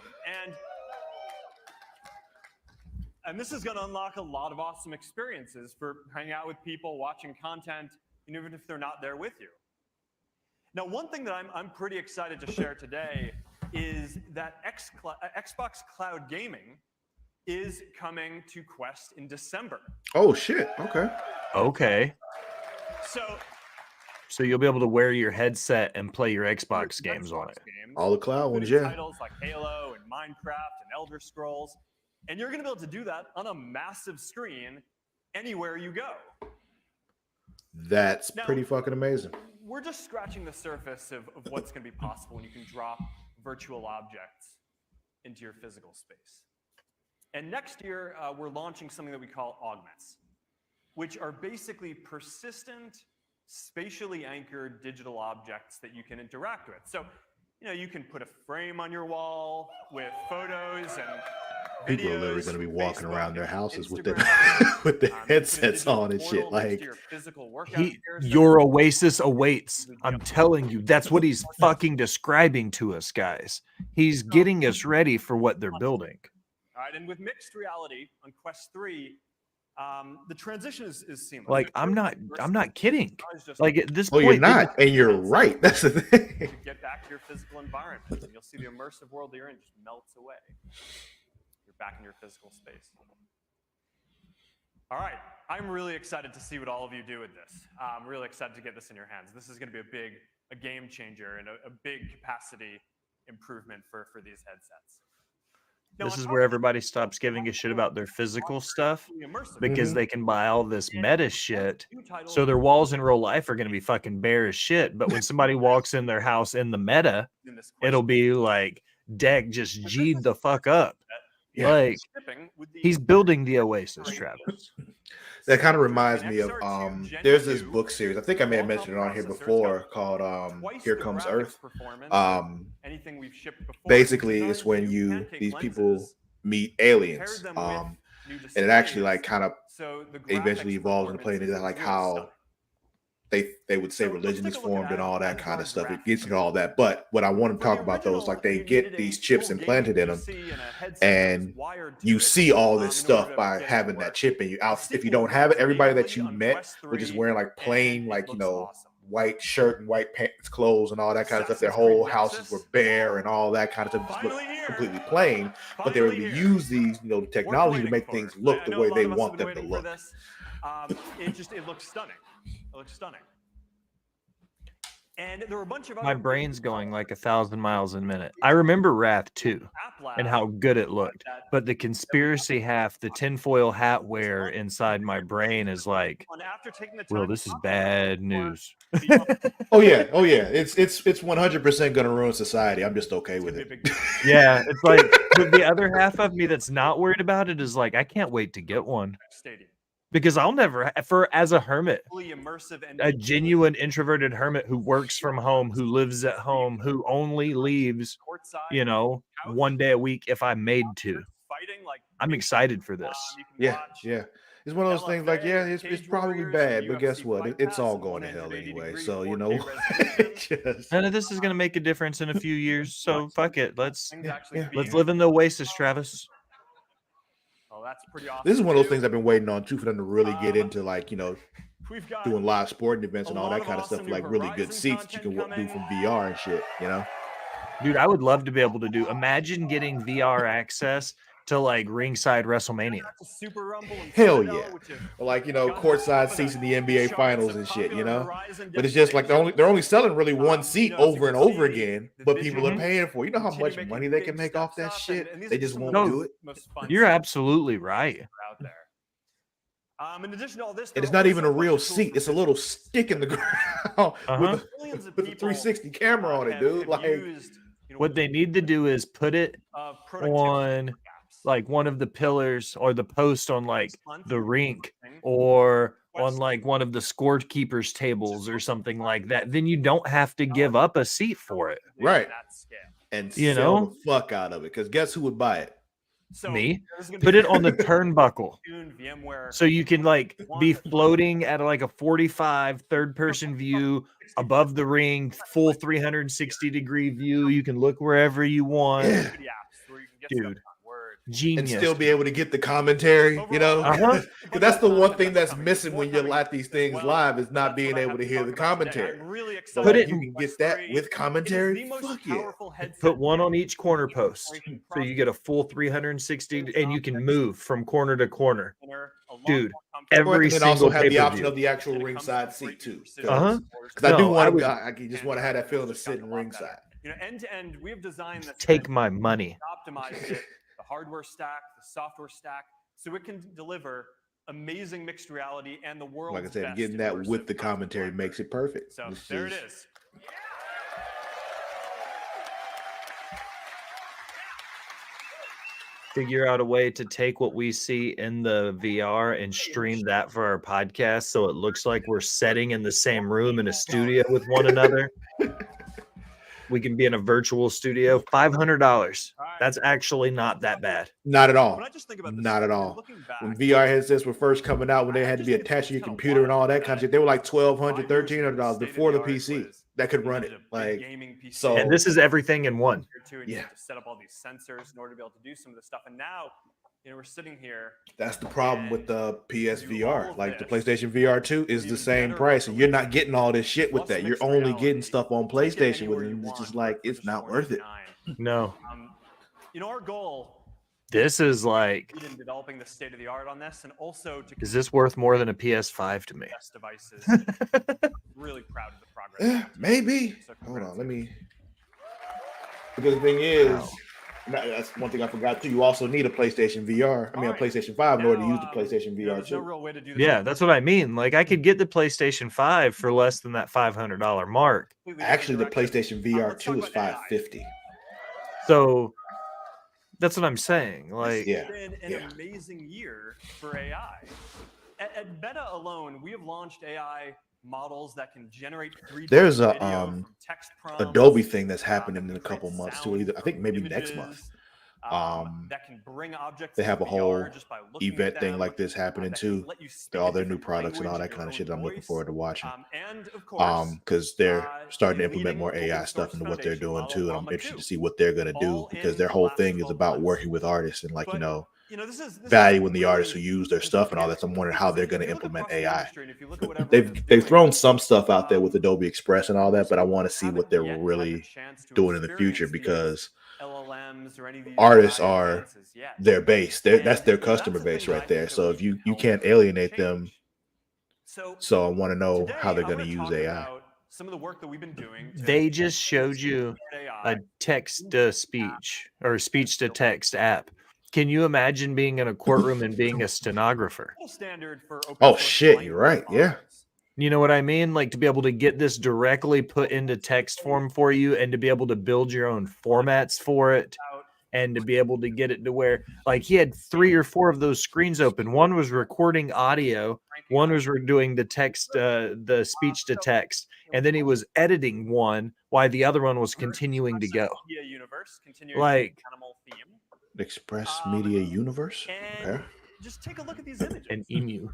And this is going to unlock a lot of awesome experiences for hanging out with people, watching content, even if they're not there with you. Now, one thing that I'm pretty excited to share today is that Xbox Cloud Gaming is coming to Quest in December. Oh, shit. Okay. Okay. So you'll be able to wear your headset and play your Xbox games on it. All the cloud ones, including yeah. titles like Halo and Minecraft and Elder Scrolls. And you're going to be able to do that on a massive screen anywhere you go. That's Now, pretty fucking amazing. We're just scratching the surface of what's going to be possible when you can drop virtual objects into your physical space. And next year, we're launching something that we call augments, which are basically persistent, spatially anchored digital objects that you can interact with. So, you can put a frame on your wall with photos and People are literally videos going to be from walking Facebook around their and houses with Instagram. with the You can put a headsets digital on and portal shit. next to Like, your physical workout gear, so Your oasis awaits. you I'm have telling you, that's what he's fucking describing to us, guys. He's getting us ready for what they're building. All right, and with mixed reality on Quest 3, the transition is seamless. Like, I'm not kidding. Like, at this oh, point, you're they not, just- and you're right. That's the thing. to get back to your physical environment, and you'll see the immersive world that you're in just melts away. You're back in your physical space. All right, I'm really excited to see what all of you do with this. I'm really excited to get this in your hands. This is going to be a game changer and a big capacity improvement for these headsets. Now, This on is top where of everybody stops giving a shit about their physical stuff fully immersive, because Mhm. they can buy all this and meta shit. new titles So their walls in real life are going to be fucking bare as shit. But when somebody walks in their house in the meta, in this Quest it'll be like deck just G'd the fuck up. Yeah. Like, shipping with the he's building the Oasis, Travis. That kind of So, reminds an me of XR2 Gen there's this 2 book series. I think I may have mentioned it on here Qualcomm before processors called got twice Here the Comes graphics Earth. performance of anything we've shipped before. Basically, Designed it's when to you pancake these people lenses, meet paired aliens. them with new And it actually displays, like kind of so the eventually graphics evolves into performance playing into is like really how stunning. they would say So let's religion take is a look at formed and that all that as kind one of stuff. It graphic. gets into all that. But what I want to For talk the about though is like they original, you get needed these a chips full implanted in gaming them, PC and a headset that was and wired to you it, see all this in order stuff to by get it to having that work. chip in you. The Out if you sequel don't have it, runs everybody that natively you on met Quest was just 3, wearing like plain, and it like looks awesome. white shirt and white pants, clothes, and all that kind of stuff. Their Assassin's Creed whole houses were Nexus, bare and all that kind of stuff. Just looked finally here. completely plain, but they were Finally able to here. use these, the Worth technology to waiting make for. things look I the know way a lot they of us have want been them to waiting for look. this. It looks stunning. It looks stunning. And there were a bunch of My other brain's going like 1,000 miles a minute. I remember Wrath 2 App Lab and how good it looked. that But the conspiracy half, the tinfoil hat wear inside my brain is like, after taking the well, time this to is optimize bad for news. Oh yeah, it's 100% gonna ruin society. I'm just okay it's with gonna be a it. big deal. Yeah, it's like the other half of me that's not worried about it is like, I can't wait to get one Stadium. because I'll never, as a hermit, Fully immersive and a genuine introverted hermit who works from home, who lives at home, who only leaves, courtside one day a week if I'm made to. fighting like I'm excited for this. you can Yeah, watch yeah. It's one of those things like, yeah, LFA, it's Cage probably Warriors, bad, and but guess UFC what? fight It's pass all in going to hell 180 anyway. degree So, 4K resolution. None of this is going to make a difference in a few years. So fuck it. Let's Things actually yeah. let's being- live in the Oasis, Travis. Oh, that's pretty awesome. this is one of those too. things I've been waiting on too for them to really get into, like, We've got doing live sporting events a and all lot that of kind of awesome stuff, new like really good Verizon seats that you content can do coming. from VR and shit. Dude, I would love to be able to do. Imagine getting VR access to like ringside WrestleMania. a Super Rumble and Hell Citadel, yeah. which have Or like, gone courtside top of seats the in the NBA charts finals of and shit, popular Verizon But it's just like they're only selling really one seat as you over and can over see, again, the but vision people are paying for it. You know how continue much making money they big can make off that steps up, shit? and these They are just some won't of the do it. most fun You're stuff absolutely right. out there. In addition to all this, And it's there are not even a also real bunch of tools seat. for It's a little stick in the ground Uh-huh. millions of with a people, 360 camera on it, have dude. Like, used, What they need to do is put it productivity on apps. like one of the pillars or the post on like Month the rink thing. or on Quest like one of the scorekeepers tables or something like that. Then you don't have to give up a seat for it. Right. That scale. and You sell know? the fuck out of it. Because guess who would buy it? So Me? there's gonna Put be it on the turnbuckle. Tune, VMware, So you can like be One- floating at like a 45 third person view above the ring, full 360-degree view. You can look wherever you want. Yeah. apps where you can get stuff Dude. done. Word. Genius. And still be able to get the commentary, Uh-huh. Because that's the one thing that's missing when you're at these things live is not being able to hear the commentary. I'm really So excited. Put like, it you in- can get that with commentary. Fuck yeah. Put one on each corner post. So you get a full 360 and you can move from corner to corner. Dude, every And then also single have the option pay-per-view. of the actual ringside seat too. Uh-huh. Because I do No, want would to. I just want to have that feeling of sitting ringside. End to end, we have designed this take my money. optimized it, the hardware stack, the software stack, so it can deliver amazing mixed reality and the world's Like I said, best getting that immersive with the cosmic commentary library. makes it perfect. So It's there it just- is. Figure out a way to take what we see in the VR and stream that for our podcast so it looks like we're sitting in the same room in a studio with one another. We can be in a virtual studio. $500. That's actually not that bad. Not at all. When I just think about this, Not at and all. looking back, When VR headsets were first coming out, when they I had to just be think it's attached to your kinda computer and all wild that kind of shit, they were like $1,200, $1,300 before the PC that could run it. Like, so And this is everything in one. You Yeah. have to set up all these sensors in order to be able to do some of this stuff. And now, we're sitting here. that's the problem with the PSVR. of Like the this PlayStation VR 2 is the even same better price, and you're not resolution, getting all this shit with plus that. You're mixed only reality. getting stuff on You can't get PlayStation with anywhere it. you And it's want just for- like for it's just not worth it. $499. No, Our goal this is like, in developing the state of the art on this, and also to is this worth more than a PS5 to me? best devices. I'm really proud of the progress. Eh, maybe. So Hold on, congrats. let me. Because the thing is, that's one thing I forgot too. You also need a PlayStation VR. I mean, a Alright. PlayStation 5 in order to Now, use the PlayStation VR there's no too. real way to do this. Yeah, that's what I mean. Like, I could get the PlayStation 5 for less than that $500 mark. Completely different Actually, the direction. PlayStation VR Let's talk 2 is about AI. $550. So that's what I'm saying. This Like, Yeah, has been an yeah. amazing year for AI. At Meta alone, we have launched AI models that can generate 3D There's a, video from text prompts, Adobe thing that's happening that in a can create couple months too. sound Either I think from maybe next month. images, that can bring objects They into have a VR whole just by looking event at thing them, like this happening that can too. let you speak All a their new different products and all language that in kind of your shit. own I'm looking voice. forward to watching. And of course, Because they're starting to a implement more leading AI open stuff source into what they're foundation doing model, too, and I'm Llama interested 2, to see what they're gonna do all because in their the whole last thing is 12 about months. working with artists and like But, this is valuing the really artists who use their stuff and all that. So I'm wondering how they're because gonna if you look implement across the AI. industry and if you look at what everyone They've is they've doing, thrown some stuff out there with Adobe Express and all that, but I people want to see what haven't they're yet had the really chance to doing in the future experience these because LLMs or any of these artists AI are advances yet. their base. That's And, their that's the customer thing base that I right there. think that So we if you can help can't alienate them, change. So so I want to know today, how they're I going to want to use talk AI. about some of the work that we've been doing. To they just showed you AI. a text to speech or speech to text app. Can you imagine being in a courtroom and being a stenographer? Standard for open Oh source shit, you're right. language Yeah. models. You know what I mean? Like to be able to get this directly put into text form for you and to be able to build your own formats for it and to be able to get it to where like he had 3 or 4 of those screens open. One was recording audio, one was doing the text, the speech to text, and then he was editing one while the other one was continuing to go. Media universe, continuing Like animal theme. Express Media Universe. And Okay. just take a look at these images. an emu.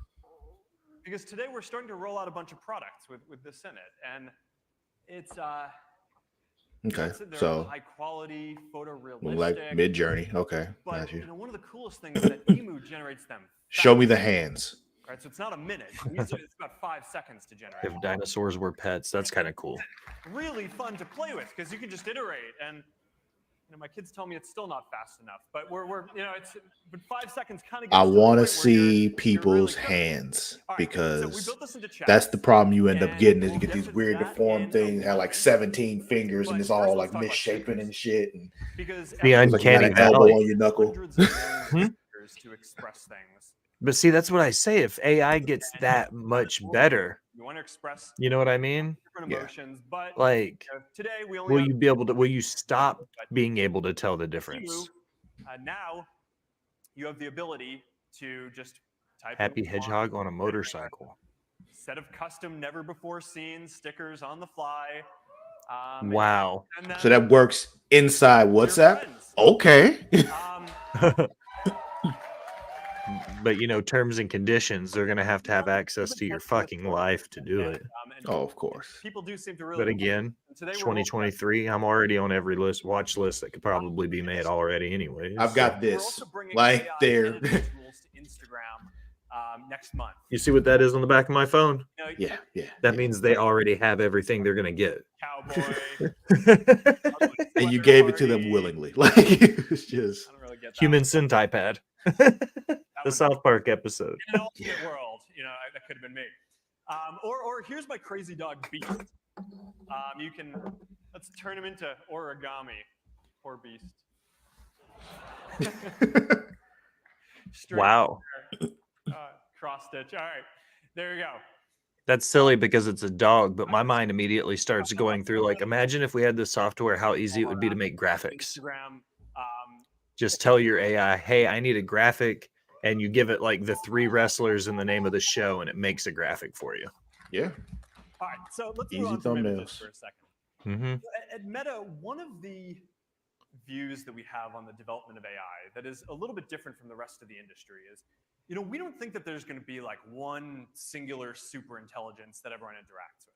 Because today we're starting to roll out a bunch of products with this in it, and it's Okay. they're So high quality, photorealistic. like Mid Journey. Okay. But Got you. one of the coolest things is that Emu generates them. Show me the fast, hands. Right, so it's not a minute. Usually it's about 5 seconds to generate. If dinosaurs were pets, that's kind of cool. Really fun to play with because you can just iterate and. My kids tell me it's still not fast enough, but we're it's but 5 seconds kind of. I want to see people's hands All right, so we because built this into chat. that's the problem you end up And getting is you we'll get get these to weird that deformed in things a that have like moment. 17 fingers and But it's all first, like let's talk about misshapen and shit and Because The every- it's like you got uncanny an elbow valley. on your knuckle. hundreds of millions of characters to express things. But see, that's what I say. If AI gets that much better, You want to express you know what I mean? different Yeah. emotions, but Like, today we only will you stop being able to tell the difference? now you have the ability to just type in Happy what you want, hedgehog on a motorcycle. set of custom never before seen stickers on the fly. Wow. And then So that works inside your WhatsApp. friends. Okay. But terms and conditions, they're gonna have to have access to your fucking life to do it. and Oh, of course. people do seem to really. But again, today we're rolling out 2023, I'm already on every watch list that could probably be made already anyways. I've got We're this. also bringing Like AI there. editing tools to Instagram next month. You see what that is on the back of my phone? Yeah, yeah. That means they already have everything they're gonna get. Cowboy. And you gave it to them willingly. Like it's just I don't really get that. Human Sentai Pad. The South Park episode. In an alternate world, that could have been me. Or here's my crazy dog Beast. Let's turn him into origami. Poor Beast. Straight Wow. cross stitch. All right, there you go. That's silly because it's a dog, but my mind immediately starts going through like, imagine if we had this software, how easy it would be to make graphics. Instagram. Just tell your AI, hey, I need a graphic, and you give it like the 3 wrestlers in the name of the show, and it makes a graphic for you. Yeah. All right, so let's Easy move on from images thumbnails. for a second. Mm-hmm. At Meta, one of the views that we have on the development of AI that is a little bit different from the rest of the industry is, we don't think that there's going to be like one singular super intelligence that everyone interacts with.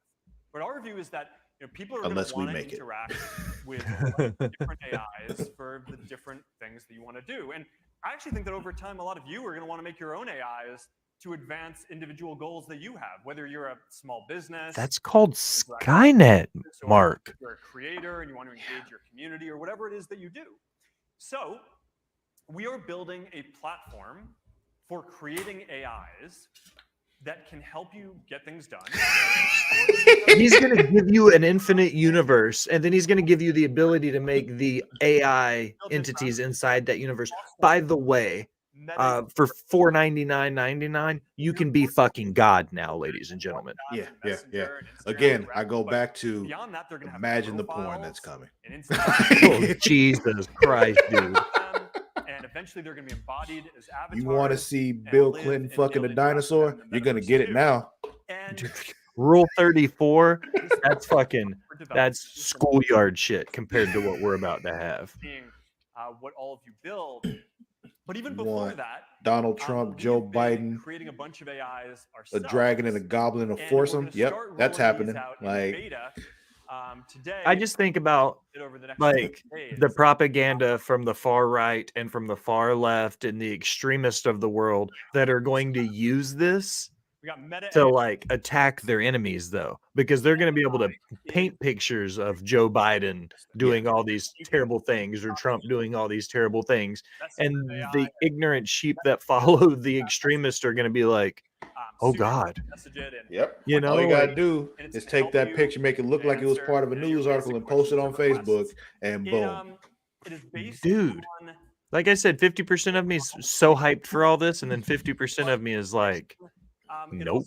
But our view is that people are going Unless to we want to make it. interact with different AIs for the different things that you want to do. And I actually think that over time, a lot of you are going to want to make your own AIs to advance individual goals that you have, whether you're a small business. That's called Skynet, Mark. You're a creator and you want to engage your community or whatever it is that you do. So we are building a platform for creating AIs that can help you get things done. He's going to give you an infinite universe, and then he's going to give you the ability to make the AI entities inside that universe. By the way, for $499.99, you can be fucking God now, ladies and gentlemen. Yeah. Again, I go back to beyond that, they're going to imagine the porn that's coming. Oh, Jesus Christ, dude. And eventually they're going to be embodied as avatars. You want to see Bill Clinton fucking a dinosaur? You're going to get it now. And Rule 34, that's schoolyard shit compared to what we're about to have. Seeing what all of you build. But even before that, Donald Trump, Joe Biden, creating a bunch of AIs a dragon and a goblin, a foursome. Yep, that's happening. Like, beta, today, I just think about like the propaganda from the far right and from the far left and the extremists of the world that are going to use this to like attack their enemies, though, because they're going to be able to paint pictures of Joe Biden doing all these terrible things or Trump doing all these terrible things. And the ignorant sheep that follow the extremists are going to be like, oh God. Yep. You know, all you gotta do is take that picture, make it look like it was part of a news article, and post it on Facebook, and boom. Dude, like I said, 50% of me is so hyped for all this, and then 50% of me is like, nope.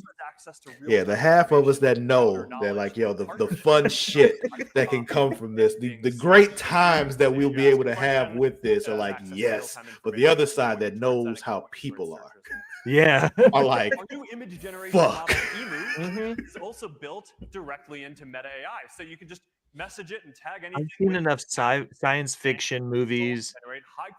Yeah, the half of us that know that, like, yo, the fun shit that can come from this, the great times that we'll be able to have with this are like, yes. But the other side that knows how people are. Yeah. Are like, our new image generation fuck. Model Emu is also built directly into Meta AI. So you can just message it and tag anything. I've seen enough science fiction movies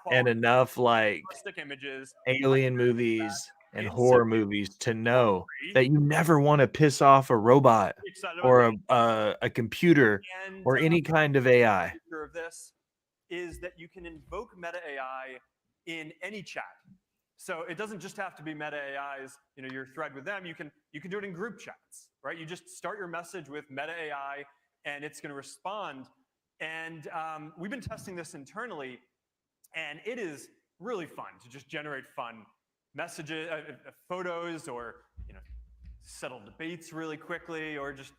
and enough like images, alien movies and horror movies to know that you never want to piss off a robot or a computer or any kind of AI. The feature of this is that you can invoke Meta AI in any chat. So it doesn't just have to be Meta AI's, your thread with them. You can do it in group chats, right? You just start your message with Meta AI, and it's going to respond. And we've been testing this internally, and it is really fun to just generate fun messages, photos, or settle debates really quickly, or just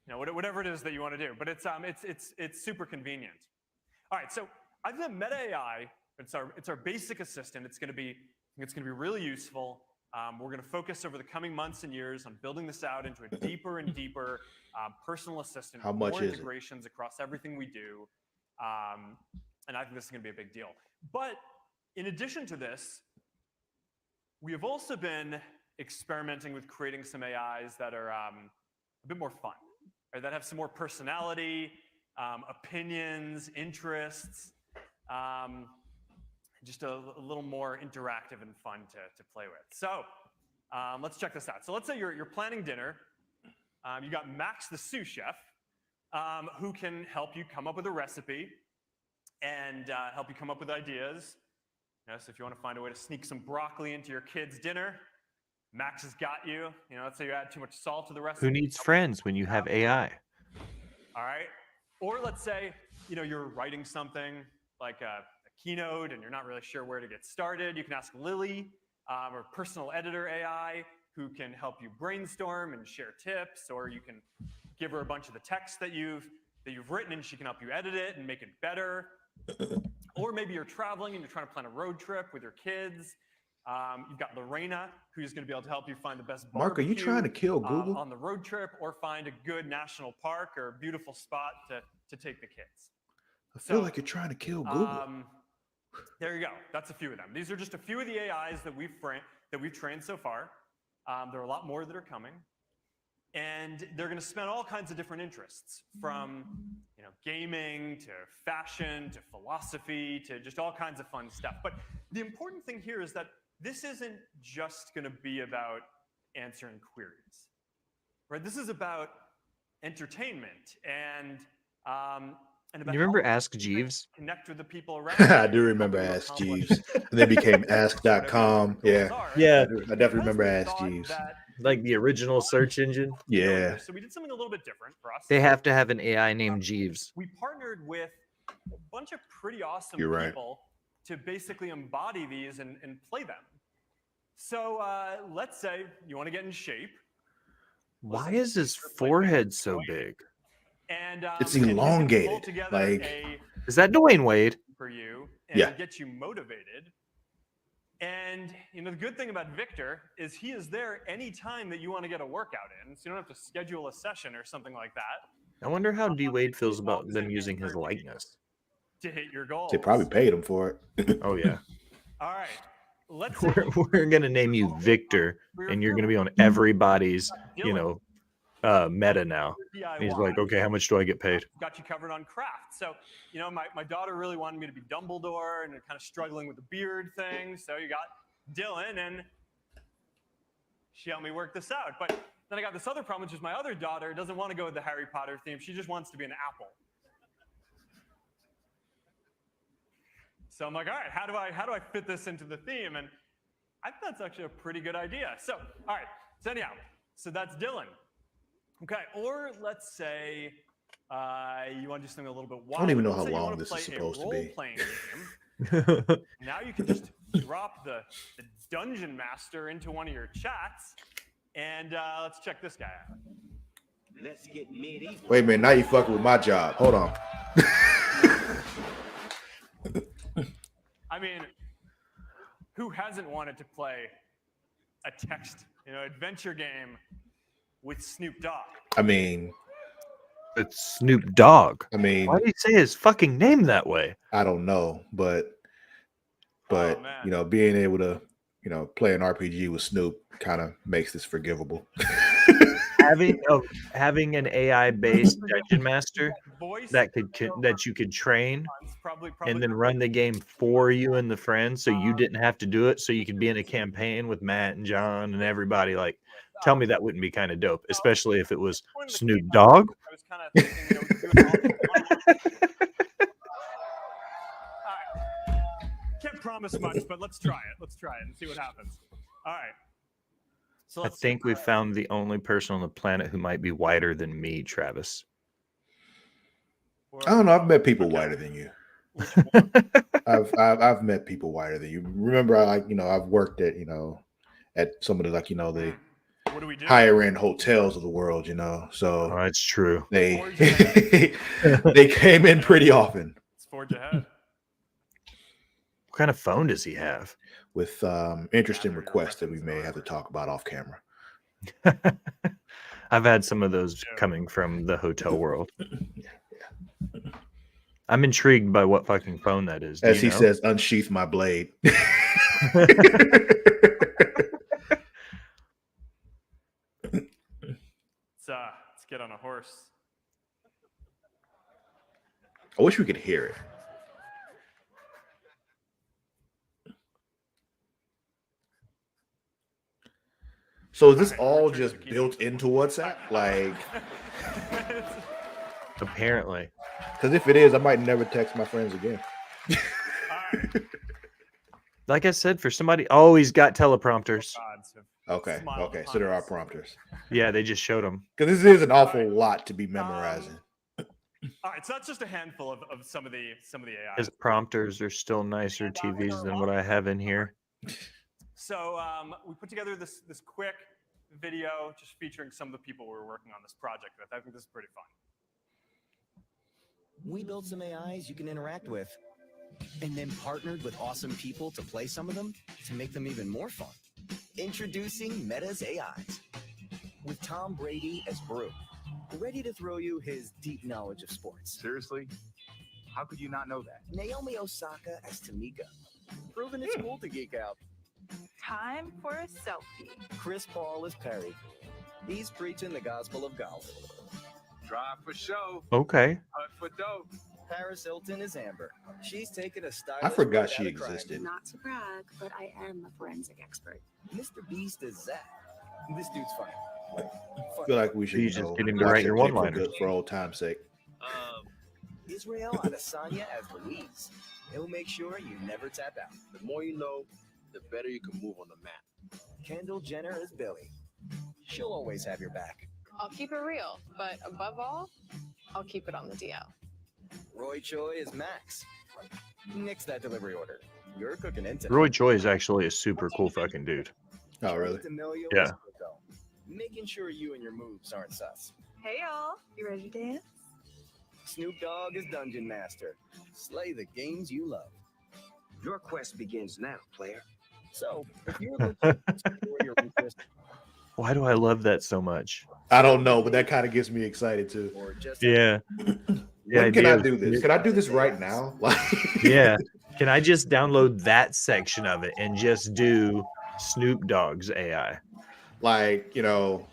whatever it is that you want to do. But it's super convenient. All right, so I think that Meta AI. It's our basic assistant. It's going to be really useful. We're going to focus over the coming months and years on building this out into a deeper and deeper personal assistant. How much more is integrations across everything we do, and I think this is going to be a big deal. But in addition to this, we have also been experimenting with creating some AIs that are a bit more fun, right? That have some more personality, opinions, interests. Just a little more interactive and fun to play with. So let's check this out. So let's say you're planning dinner. You got Max the sous chef, who can help you come up with a recipe and help you come up with ideas. So if you want to find a way to sneak some broccoli into your kid's dinner, Max has got you. Let's say you add too much salt to the recipe. Who needs friends when you have AI? All right. Or let's say you're writing something like a keynote and you're not really sure where to get started. You can ask Lily, or personal editor AI, who can help you brainstorm and share tips, or you can give her a bunch of the text that you've written and she can help you edit it and make it better. Or maybe you're traveling and you're trying to plan a road trip with your kids. You've got Lorena, who's going to be able to help you find the best Mark, are you barbecue trying to kill Google? on the road trip, or find a good national park or beautiful spot to take the kids. I feel like you're trying to kill Google. There you go. That's a few of them. These are just a few of the AIs that we've trained so far. There are a lot more that are coming. And they're going to span all kinds of different interests, from gaming to fashion to philosophy to just all kinds of fun stuff. But the important thing here is that this isn't just going to be about answering queries, right? This is about entertainment and about You remember how Ask Jeeves? connect with the people around I you do and remember help you Ask accomplish Jeeves. And then became whatever Ask.com. your Yeah. goals are. Yeah, I definitely remember Because we Ask thought Jeeves. that like the original search engine. Yeah. failure. So we did something a little bit different for us. They have to have an AI named Jeeves. We partnered with a bunch of pretty awesome You're right. people to basically embody these and play them. So let's say you want to get in shape. Why is his forehead so big? And It's and he's gonna pull elongated, together like- a Is that Dwayne Wade? for you and Yeah. get you motivated. And the good thing about Victor is he is there anytime that you want to get a workout in, so you don't have to schedule a session or something like that I wonder how D Wade feels about them using his likeness. to hit your goals. They probably paid him for it. Oh yeah. All right. Let's say We're gonna name you Victor, and you're gonna be on everybody's, meta now. And he's like, okay, how much do I get paid? got you covered on craft. So, my daughter really wanted me to be Dumbledore and kind of struggling with the beard thing. So you got Dylan, and she helped me work this out. But then I got this other problem, which is my other daughter doesn't want to go with the Harry Potter theme. She just wants to be an apple. So I'm like, all right, how do I fit this into the theme? And I think that's actually a pretty good idea. So, all right. So anyhow, so that's Dylan. Okay, or let's say you want to do something a little bit wild. I don't even know Let's how say you long wanna this is play a supposed to be. role-playing game. Now you can just drop the dungeon master into one of your chats, and let's check this guy out. Let's get medieval. Wait a minute, now you fucking with my job. Hold on. I mean, who hasn't wanted to play a text, adventure game with Snoop Dogg? I mean, It's Snoop Dogg. I mean, Why do you say his fucking name that way? I don't know, but Oh, man. being able to, play an RPG with Snoop kind of makes this forgivable. Having an AI based dungeon master Voice that you could train probably and then run the game for you and the friends, so you didn't have to do it, so you could be in a campaign with Matt and John and everybody. Like, tell me that wouldn't be kind of dope, especially if it was Snoop Dogg. I was kind of thinking, we could do it all. All right. Can't promise much, but let's try it. Let's try it and see what happens. All right. So I let's think we found the only person on the planet who might be whiter than me, Travis. I don't know. I've met people Okay. whiter than you. Which one? I've met people whiter than you. Remember, I've worked at at some of the the What do we do? higher end hotels of the world. Oh, So that's true. they Forge ahead. they came in pretty often Let's forge ahead. What kind of phone does he have? with interesting requests that we may have to talk about off camera. I've had some of those coming from the hotel world. I'm intrigued by what fucking phone that is. Do As you he know? says, unsheath my blade. Let's get on a horse. I wish we could hear it. So is this all just built into WhatsApp? Like, Apparently. because if it is, I might never text my friends again. All right. Like I said, for somebody, oh, he's got teleprompters. Gods have Okay, smiled okay. upon So there are us. prompters. Yeah, they just showed him. Because this is an awful lot to be memorizing. All right, so that's just a handful of some of the AI. His prompters are still nicer TVs than what I have in here. So we put together this quick video just featuring some of the people we're working on this project with. I think this is pretty fun. We built some AIs you can interact with. and then partnered with awesome people to play some of them to make them even more fun. Introducing Meta's AIs, with Tom Brady as Brew, ready to throw you his deep knowledge of sports. Seriously? How could you not know that? Naomi Osaka as Tamika, proving it's cool to geek out. Time for a selfie. Chris Paul as Perry. He's preaching the gospel of golf. Drive for show, Okay. hunt for dope. Paris Hilton is Amber. She's taking a stylish I forgot look she out of crime. existed. Not to brag, but I am a forensic expert. Mr. Beast is Zach. This dude's funny. I feel like we should You just get him to watch write that your clip for one-liners. good- for old time's sake. Israel Adesanya as Louise. He'll make sure you never tap out. The more you know, the better you can move on the map. Kendall Jenner as Billy. She'll always have your back. I'll keep it real, but above all, I'll keep it on the DL. Roy Choi is Max. Nix that delivery order. You're cooking into Roy Choi is actually a super cool fucking dude. Oh, really? D'Amelio Yeah. is Coco. Making sure you and your moves aren't sus. Hey y'all, you ready to dance? Snoop Dogg is Dungeon Master. Slay the games you love. Your quest begins now, player. So, if you're looking to explore your interest Why do I love that so much? I don't know, but that kind of gets me excited too. or just Yeah. When can I idea do of- this? Can I do this right now? Like, Yeah. Can I just download that section of it and just do Snoop Dogg's AI? like,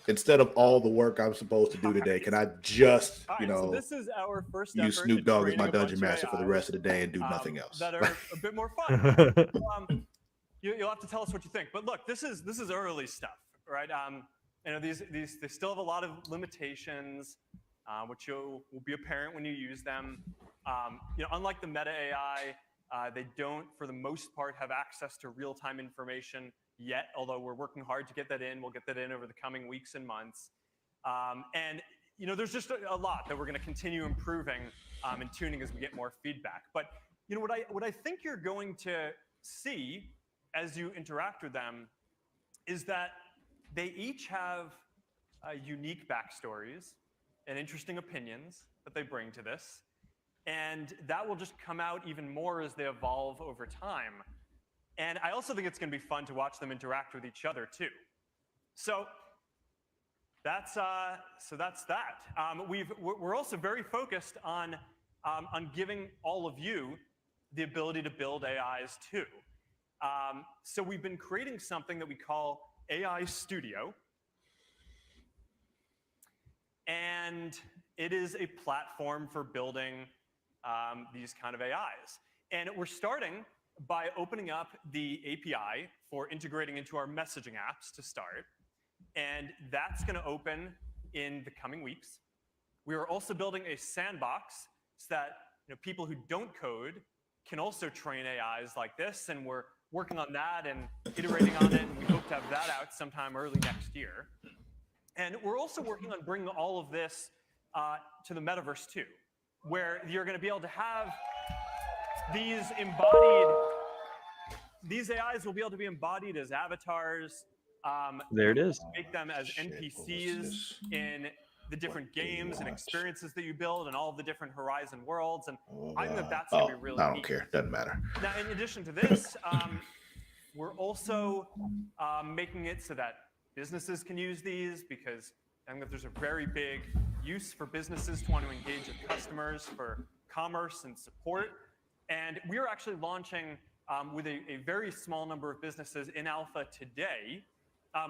instead of all the work I'm supposed to do today, can I just, All right, so this is our first use effort Snoop at Dogg as creating my a dungeon bunch of master for the AIs, rest of the day and do nothing else? that are a bit more fun. You'll have to tell us what you think. But look, this is early stuff, right? These they still have a lot of limitations, which will be apparent when you use them. Unlike the Meta AI, they don't, for the most part, have access to real-time information yet. Although we're working hard to get that in, we'll get that in over the coming weeks and months. There's just a lot that we're going to continue improving and tuning as we get more feedback. But what I think you're going to see as you interact with them is that they each have unique backstories and interesting opinions that they bring to this. And that will just come out even more as they evolve over time. And I also think it's going to be fun to watch them interact with each other too. So that's that. We're also very focused on giving all of you the ability to build AIs too. So we've been creating something that we call AI Studio. And it is a platform for building these kind of AIs. And we're starting by opening up the API for integrating into our messaging apps to start. And that's going to open in the coming weeks. We are also building a sandbox so that people who don't code can also train AIs like this. And we're working on that and iterating on it. And we hope to have that out sometime early next year. And we're also working on bringing all of this to the metaverse too, where you're going to be able to have these AIs will be able to be embodied as avatars. There it is. Shit, Make what was NPCs this? in the different What do you games and want? experiences that you build and all of the different Horizon worlds. And Oh, I think that that's going to be really I don't neat. care. Doesn't matter. Now, in addition to this, we're also making it so that businesses can use these, because I think that there's a very big use for businesses to want to engage with customers for commerce and support. And we are actually launching with a very small number of businesses in alpha today.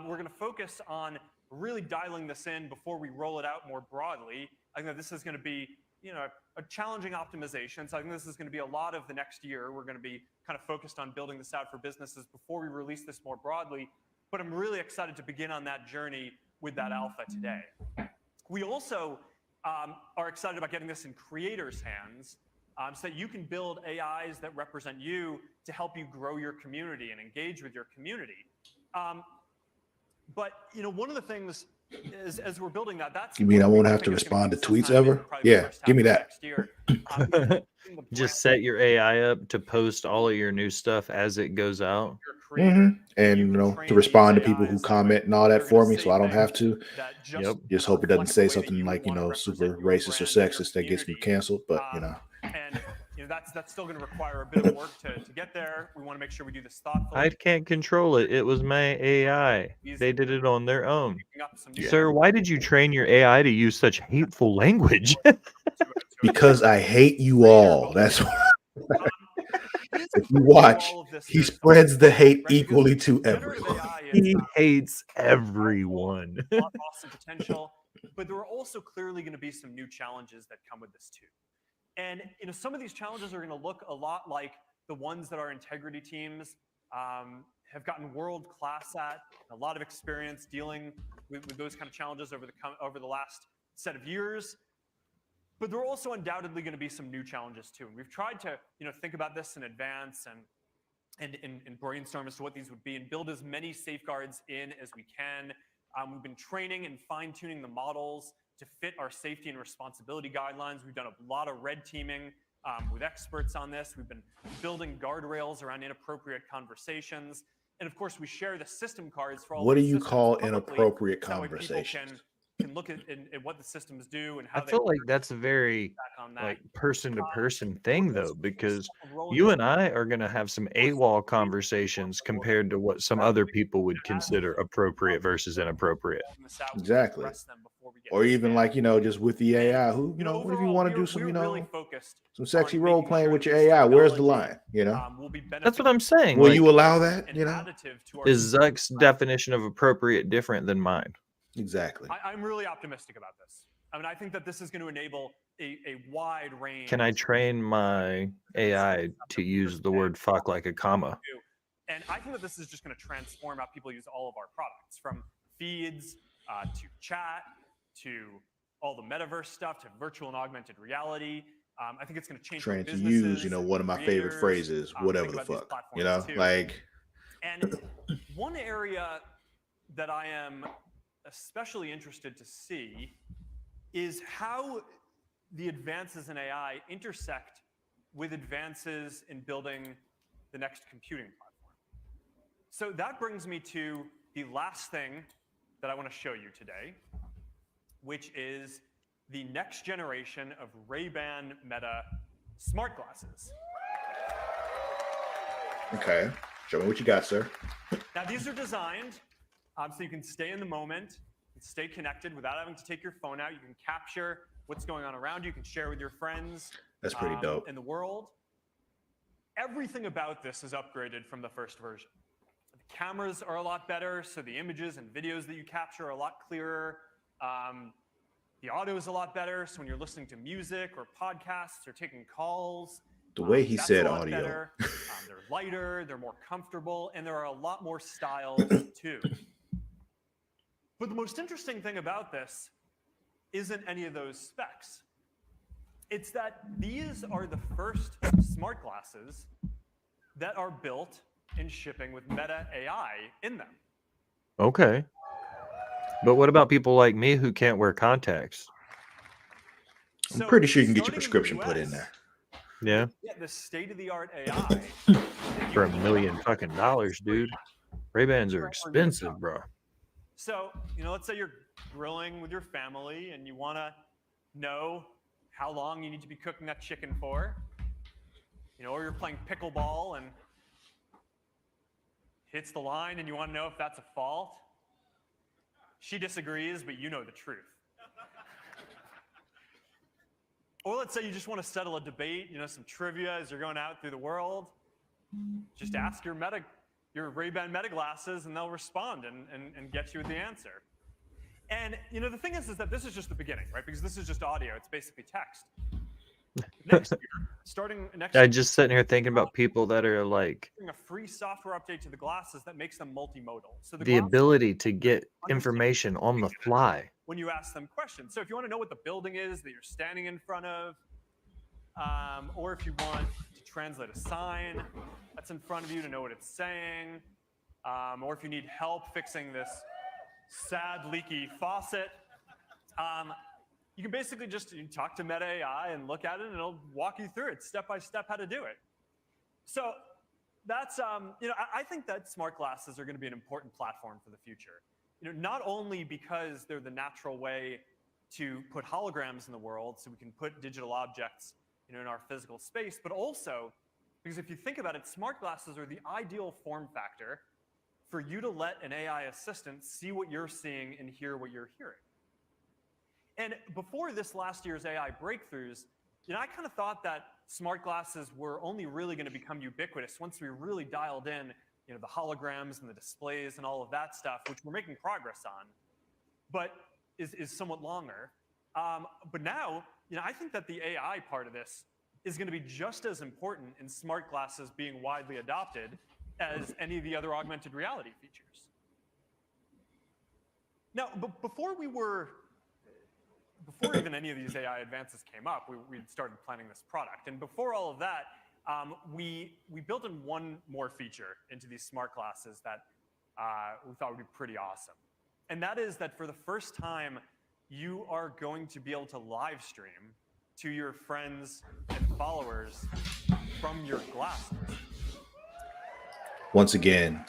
We're going to focus on really dialing this in before we roll it out more broadly. I think that this is going to be a challenging optimization. So I think this is going to be a lot of the next year. We're going to be kind of focused on building this out for businesses before we release this more broadly. But I'm really excited to begin on that journey with that alpha today. We also are excited about getting this in creators' hands so that you can build AIs that represent you to help you grow your community and engage with your community. But one of the things is, as we're building that, that's You mean I won't I have to think is gonna respond to be tweets sometime in ever? probably the Yeah, first give me half of that. next year. Just set your AI up to post all of your new stuff as it goes out. And can train to respond to these people who AIs so comment and all they're that for gonna me, say so I don't things have to. that Yep. Just hope it doesn't reflect say the way that something you like, wanna represent super your racist or brand and your sexist that gets me community. canceled. But And that's still going to require a bit of work to get there. We want to make sure we do this thoughtfully. I can't control it. It was my AI. They did it on their own. Picking up some new Sir, why did you train your AI to use such hateful language? Because I hate you all. That's why. If you watch, he spreads the hate equally to generative everyone. AI is He hates everyone. awesome potential, but there are also clearly going to be some new challenges that come with this too. And some of these challenges are going to look a lot like the ones that our integrity teams have gotten world class at. A lot of experience dealing with those kind of challenges over the last set of years. But there are also undoubtedly going to be some new challenges too. And we've tried to think about this in advance and brainstorm as to what these would be and build as many safeguards in as we can. We've been training and fine-tuning the models to fit our safety and responsibility guidelines. We've done a lot of red teaming with experts on this. We've been building guardrails around inappropriate conversations. And of course, we share the system cards for all What of do the you systems call publicly, inappropriate so that way people conversations? can look at what the systems do and how I feel like that's a very back on that. like person-to-person thing though, because rolling you this and I are going to have some AWOL conversations compared to what some other people would consider appropriate versus inappropriate. out, we Exactly. address them before we get Or even spammed. like, just with the AI, And, who, what if you overall, want to we're- do some, we're really focused some sexy on role making playing sure with that your this AI? Where's the technology, line, will be That's what I'm saying. Will like, you allow that, and additive to our is Zuck's definition of appropriate different than mine? Exactly. I'm really optimistic about this. I mean, I think that this is going to enable a wide range. Can I train my AI to use the word fuck like a comma? And I think that this is just going to transform how people use all of our products, from feeds to chat to all the metaverse stuff to virtual and augmented reality. I think it's going to change Trying to businesses, use, one of my favorite creators, phrases, whatever think the about these fuck, platforms too. like. And one area that I am especially interested to see is how the advances in AI intersect with advances in building the next computing platform. So that brings me to the last thing that I want to show you today, which is the next generation of Ray-Ban Meta smart glasses. Okay, show me what you got, sir. Now, these are designed so you can stay in the moment and stay connected without having to take your phone out. You can capture what's going on around you. You can share with your friends. That's pretty dope. In the world. Everything about this is upgraded from the first version. The cameras are a lot better, so the images and videos that you capture are a lot clearer. The audio is a lot better, so when you're listening to music or podcasts or taking calls, The way he that's said a lot audio. better. They're lighter, they're more comfortable, and there are a lot more styles too. But the most interesting thing about this isn't any of those specs. It's that these are the first smart glasses that are built and shipping with Meta AI in them. Okay. But what about people like me who can't wear contacts? I'm pretty sure you can get your prescription put in there. Yeah. Yeah, the state-of-the-art AI. For $1 million fucking dollars, dude. Ray-Bans are expensive, bro. So, let's say you're grilling with your family and you want to know how long you need to be cooking that chicken for. Or you're playing pickleball and hits the line and you want to know if that's a fault. She disagrees, but you know the truth. Or let's say you just want to settle a debate, some trivia as you're going out through the world. Just ask your Ray-Ban Meta glasses and they'll respond and get you with the answer. And the thing is that this is just the beginning, right? Because this is just audio. It's basically text. Next year, starting next year, I just sitting here thinking about people that are like a free software update to the glasses that makes them multimodal. So the ability to get information on the fly. When you ask them questions. So if you want to know what the building is that you're standing in front of, or if you want to translate a sign that's in front of you to know what it's saying, or if you need help fixing this sad leaky faucet, you can basically just talk to Meta AI and look at it, and it'll walk you through it step by step how to do it. So that's I think that smart glasses are going to be an important platform for the future. Not only because they're the natural way to put holograms in the world, so we can put digital objects in our physical space, but also because if you think about it, smart glasses are the ideal form factor for you to let an AI assistant see what you're seeing and hear what you're hearing. And before this last year's AI breakthroughs, I kind of thought that smart glasses were only really going to become ubiquitous once we really dialed in, the holograms and the displays and all of that stuff, which we're making progress on, but is somewhat longer. But now, I think that the AI part of this is going to be just as important in smart glasses being widely adopted as any of the other augmented reality features. Now, before even any of these AI advances came up, we started planning this product. And before all of that, we built in one more feature into these smart glasses that we thought would be pretty awesome. And that is that for the first time, you are going to be able to live stream to your friends and followers from your glasses. Once again,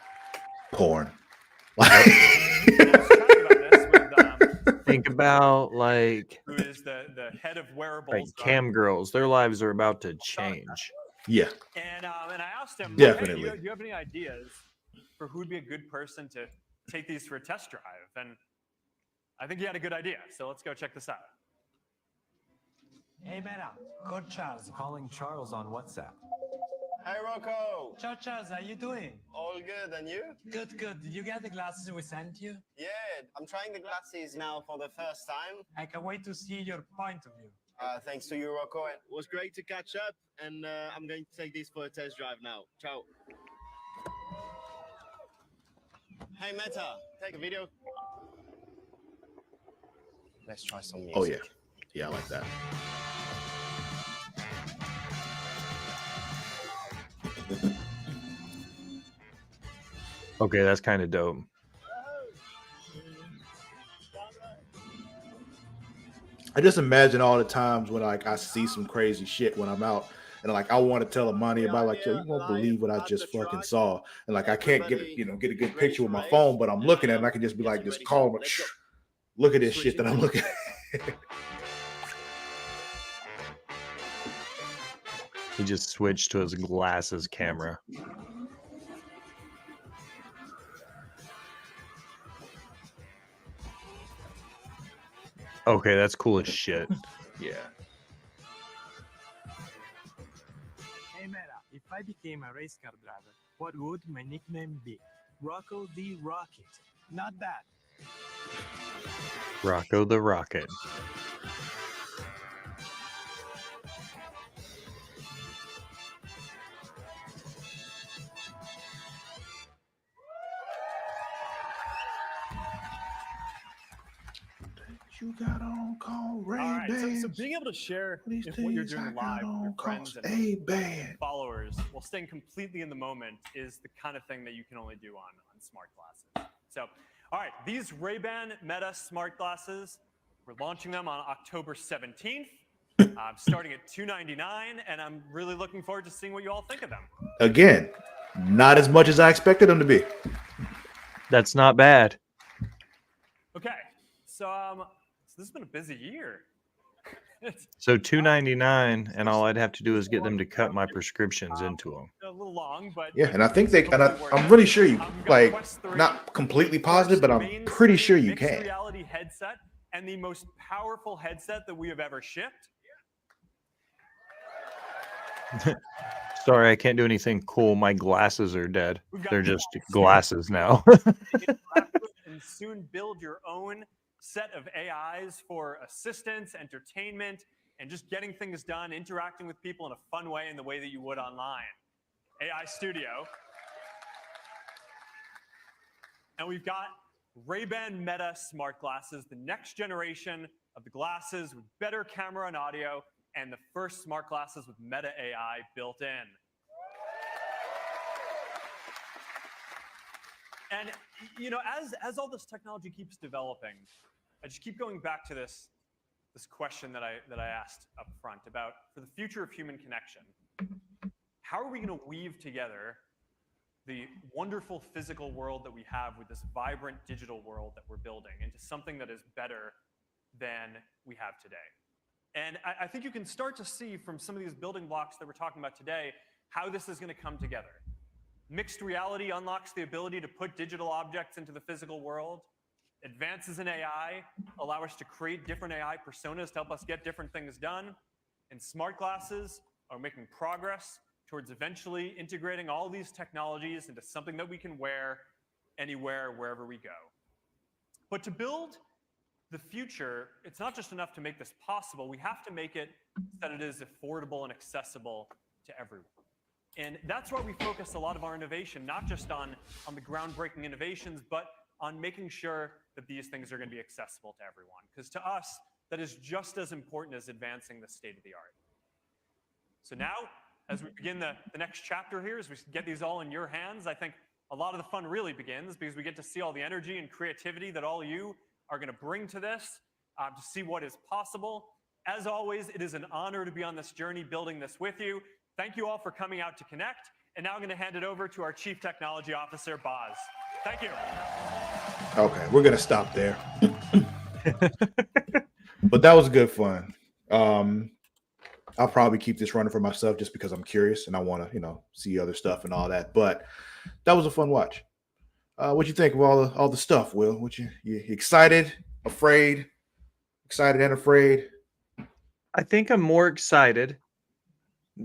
porn. Think about like who is the head of wearables? Like cam girls, their lives are about to change. Yeah. And I asked him, definitely. Hey, do you have any ideas for who would be a good person to take these for a test drive? And I think he had a good idea. So let's go check this out. Hey, Meta. Code Charles calling Charles on WhatsApp. Hey, Rocco. Ciao, Charles. How you doing? All good, and you? Good, good. Did you get the glasses we sent you? Yeah, I'm trying the glasses now for the first time. I can't wait to see your point of view. Thanks to you, Rocco. It was great to catch up, and I'm going to take these for a test drive now. Ciao. Hey, Meta, take a video. Let's try some music. Oh, yeah. Yeah, I like that. Okay, that's kind of dope. I just imagine all the times when like I see some crazy shit when I'm out and like I want to tell Amani about like, yo, you won't believe what I just fucking saw. And like I can't get a good picture with my phone, but I'm looking at it and I can just be like, just call him, look at this shit that I'm looking at. He just switched to his glasses camera. Okay, that's cool as shit. Yeah. Hey, Meta. If I became a race car driver, what would my nickname be? Rocco the Rocket. Not bad. Rocco the Rocket. You got on call Ray All right, so being able to share what you're doing live with your friends and followers while staying completely in the moment is the kind of thing that you can only do on smart glasses. So, all right, these Ray-Ban Meta smart glasses, we're launching them on October 17th. Starting at $299, and I'm really looking forward to seeing what you all think of them. Again, not as much as I expected them to be. That's not bad. Okay, so this has been a busy year. So $299, and all I'd have to do is get them to cut my prescriptions into them. A little long, but Yeah, and I think they, and I'm really sure you, like, not completely positive, but I'm pretty sure you mixed can. reality headset and the most powerful headset that we have ever shipped. Sorry, I can't do anything cool. My glasses are dead. They're just glasses now. And soon build your own set of AIs for assistance, entertainment, and just getting things done, interacting with people in a fun way in the way that you would online. AI Studio. And we've got Ray-Ban Meta smart glasses, the next generation of the glasses with better camera and audio, and the first smart glasses with Meta AI built in. And as all this technology keeps developing, I just keep going back to this question that I asked up front about for the future of human connection. How are we going to weave together the wonderful physical world that we have with this vibrant digital world that we're building into something that is better than we have today? And I think you can start to see from some of these building blocks that we're talking about today how this is going to come together. Mixed reality unlocks the ability to put digital objects into the physical world. Advances in AI allow us to create different AI personas to help us get different things done. And smart glasses are making progress towards eventually integrating all these technologies into something that we can wear anywhere, wherever we go. But to build the future, it's not just enough to make this possible. We have to make it so that it is affordable and accessible to everyone. And that's why we focus a lot of our innovation, not just on the groundbreaking innovations, but on making sure that these things are going to be accessible to everyone. Because to us, that is just as important as advancing the state of the art. So now, as we begin the next chapter here, as we get these all in your hands, I think a lot of the fun really begins because we get to see all the energy and creativity that all you are going to bring to this, to see what is possible. As always, it is an honor to be on this journey building this with you. Thank you all for coming out to connect. And now I'm going to hand it over to our Chief Technology Officer, Boz. Thank you. Okay, we're going to stop there. But that was good fun. I'll probably keep this running for myself just because I'm curious and I want to, see other stuff and all that. But that was a fun watch. What you think of all the stuff, Will? You excited, afraid, excited and afraid? I think I'm more excited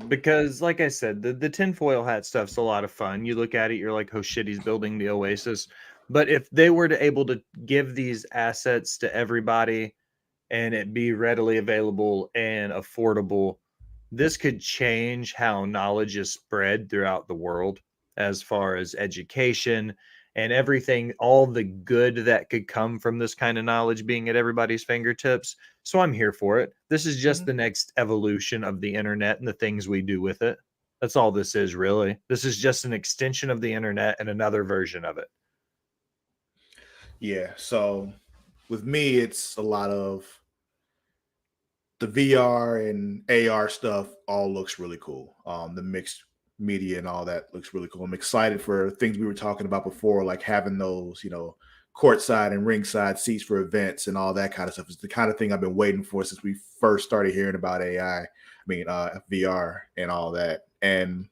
because, like I said, the tinfoil hat stuff's a lot of fun. You look at it, you're like, oh shit, he's building the Oasis. But if they were to able to give these assets to everybody and it be readily available and affordable, this could change how knowledge is spread throughout the world as far as education and everything, all the good that could come from this kind of knowledge being at everybody's fingertips. So I'm here for it. This is just the next evolution of the internet and the things we do with it. That's all this is, really. This is just an extension of the internet and another version of it. Yeah, so with me, it's a lot of the VR and AR stuff all looks really cool. The mixed media and all that looks really cool. I'm excited for things we were talking about before, like having those, courtside and ringside seats for events and all that kind of stuff. It's the kind of thing I've been waiting for since we first started hearing about VR and all that. And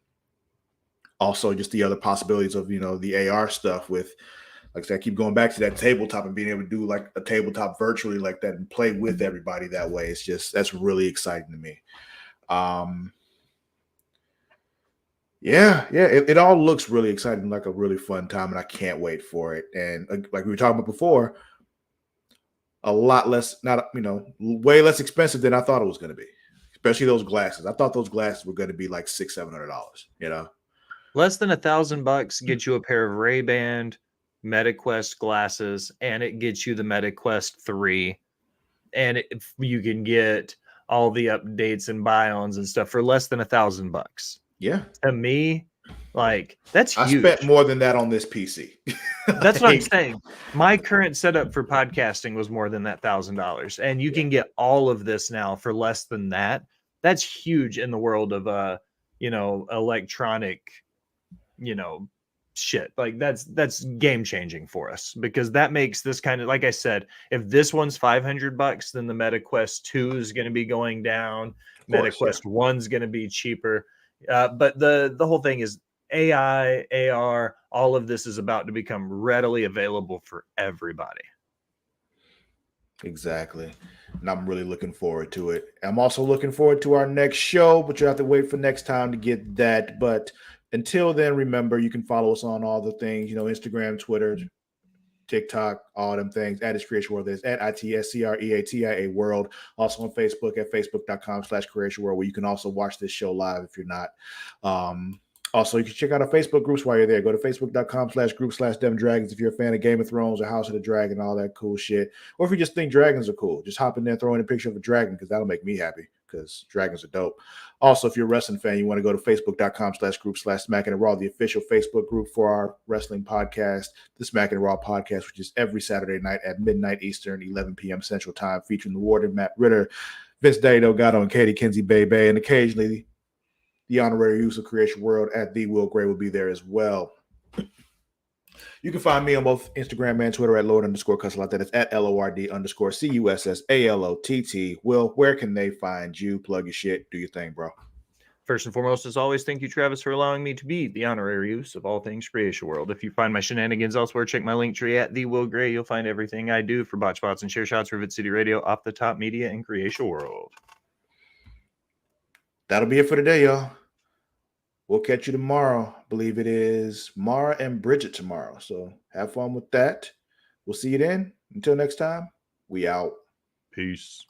also just the other possibilities of, the AR stuff with, like I said, I keep going back to that tabletop and being able to do like a tabletop virtually like that and play with everybody that way. That's really exciting to me. It all looks really exciting, like a really fun time, and I can't wait for it. And like we were talking about before, a lot less, way less expensive than I thought it was going to be, especially those glasses. I thought those glasses were going to be like $600-$700, Less than $1,000 gets you a pair of Ray-Ban MetaQuest glasses, and it gets you the MetaQuest 3, and you can get all the updates and buy-ons and stuff for less than $1,000. Yeah, to me, like, that's huge. I spent more than that on this PC. That's what I'm saying. My current setup for podcasting was more than that $1,000, and you can get all of this now for less than that. That's huge in the world of electronic, shit. Like that's game changing for us, because that makes this kind of, like I said, if this one's $500, then the MetaQuest 2 is going to be going down. MetaQuest 1's going to be cheaper. But the whole thing is AI, AR, all of this is about to become readily available for everybody. Exactly. And I'm really looking forward to it. I'm also looking forward to our next show, but you have to wait for next time to get that. But until then, remember, you can follow us on all the things, Instagram, Twitter, TikTok, all them things. At It's Creatia World. There's at ITSCREATIA World. Also on Facebook at facebook.com/Creatia World, where you can also watch this show live if you're not. Also, you can check out our Facebook groups while you're there. Go to facebook.com/group/DemDragons if you're a fan of Game of Thrones or House of the Dragon, all that cool shit. Or if you just think dragons are cool, just hop in there and throw in a picture of a dragon, because that'll make me happy, because dragons are dope. Also, if you're a wrestling fan, you want to go to facebook.com/group/Smack and Raw, the official Facebook group for our wrestling podcast, the Smack and Raw podcast, which is every Saturday night at midnight Eastern, 11 p.m. Central Time, featuring the Warden, Matt Ritter, Vince Daddy Delgado, and Katie Kinsey Bebe, and occasionally the honorary use of Creatia World at The Will Gray will be there as well. You can find me on both Instagram and Twitter at Lord_Cussalott. That is at LORD_CUSSALOTT. Will, where can they find you? Plug your shit. Do your thing, bro. First and foremost, as always, thank you, Travis, for allowing me to be the honorary use of all things Creatia World. If you find my shenanigans elsewhere, check my link tree at the Will Gray. You'll find everything I do for Botch Spots and Share Shots, Rivet City Radio, Off the Top Media, and Creatia World. That'll be it for today, y'all. We'll catch you tomorrow. I believe it is Mara and Bridget tomorrow. So have fun with that. We'll see you then. Until next time, we out. Peace.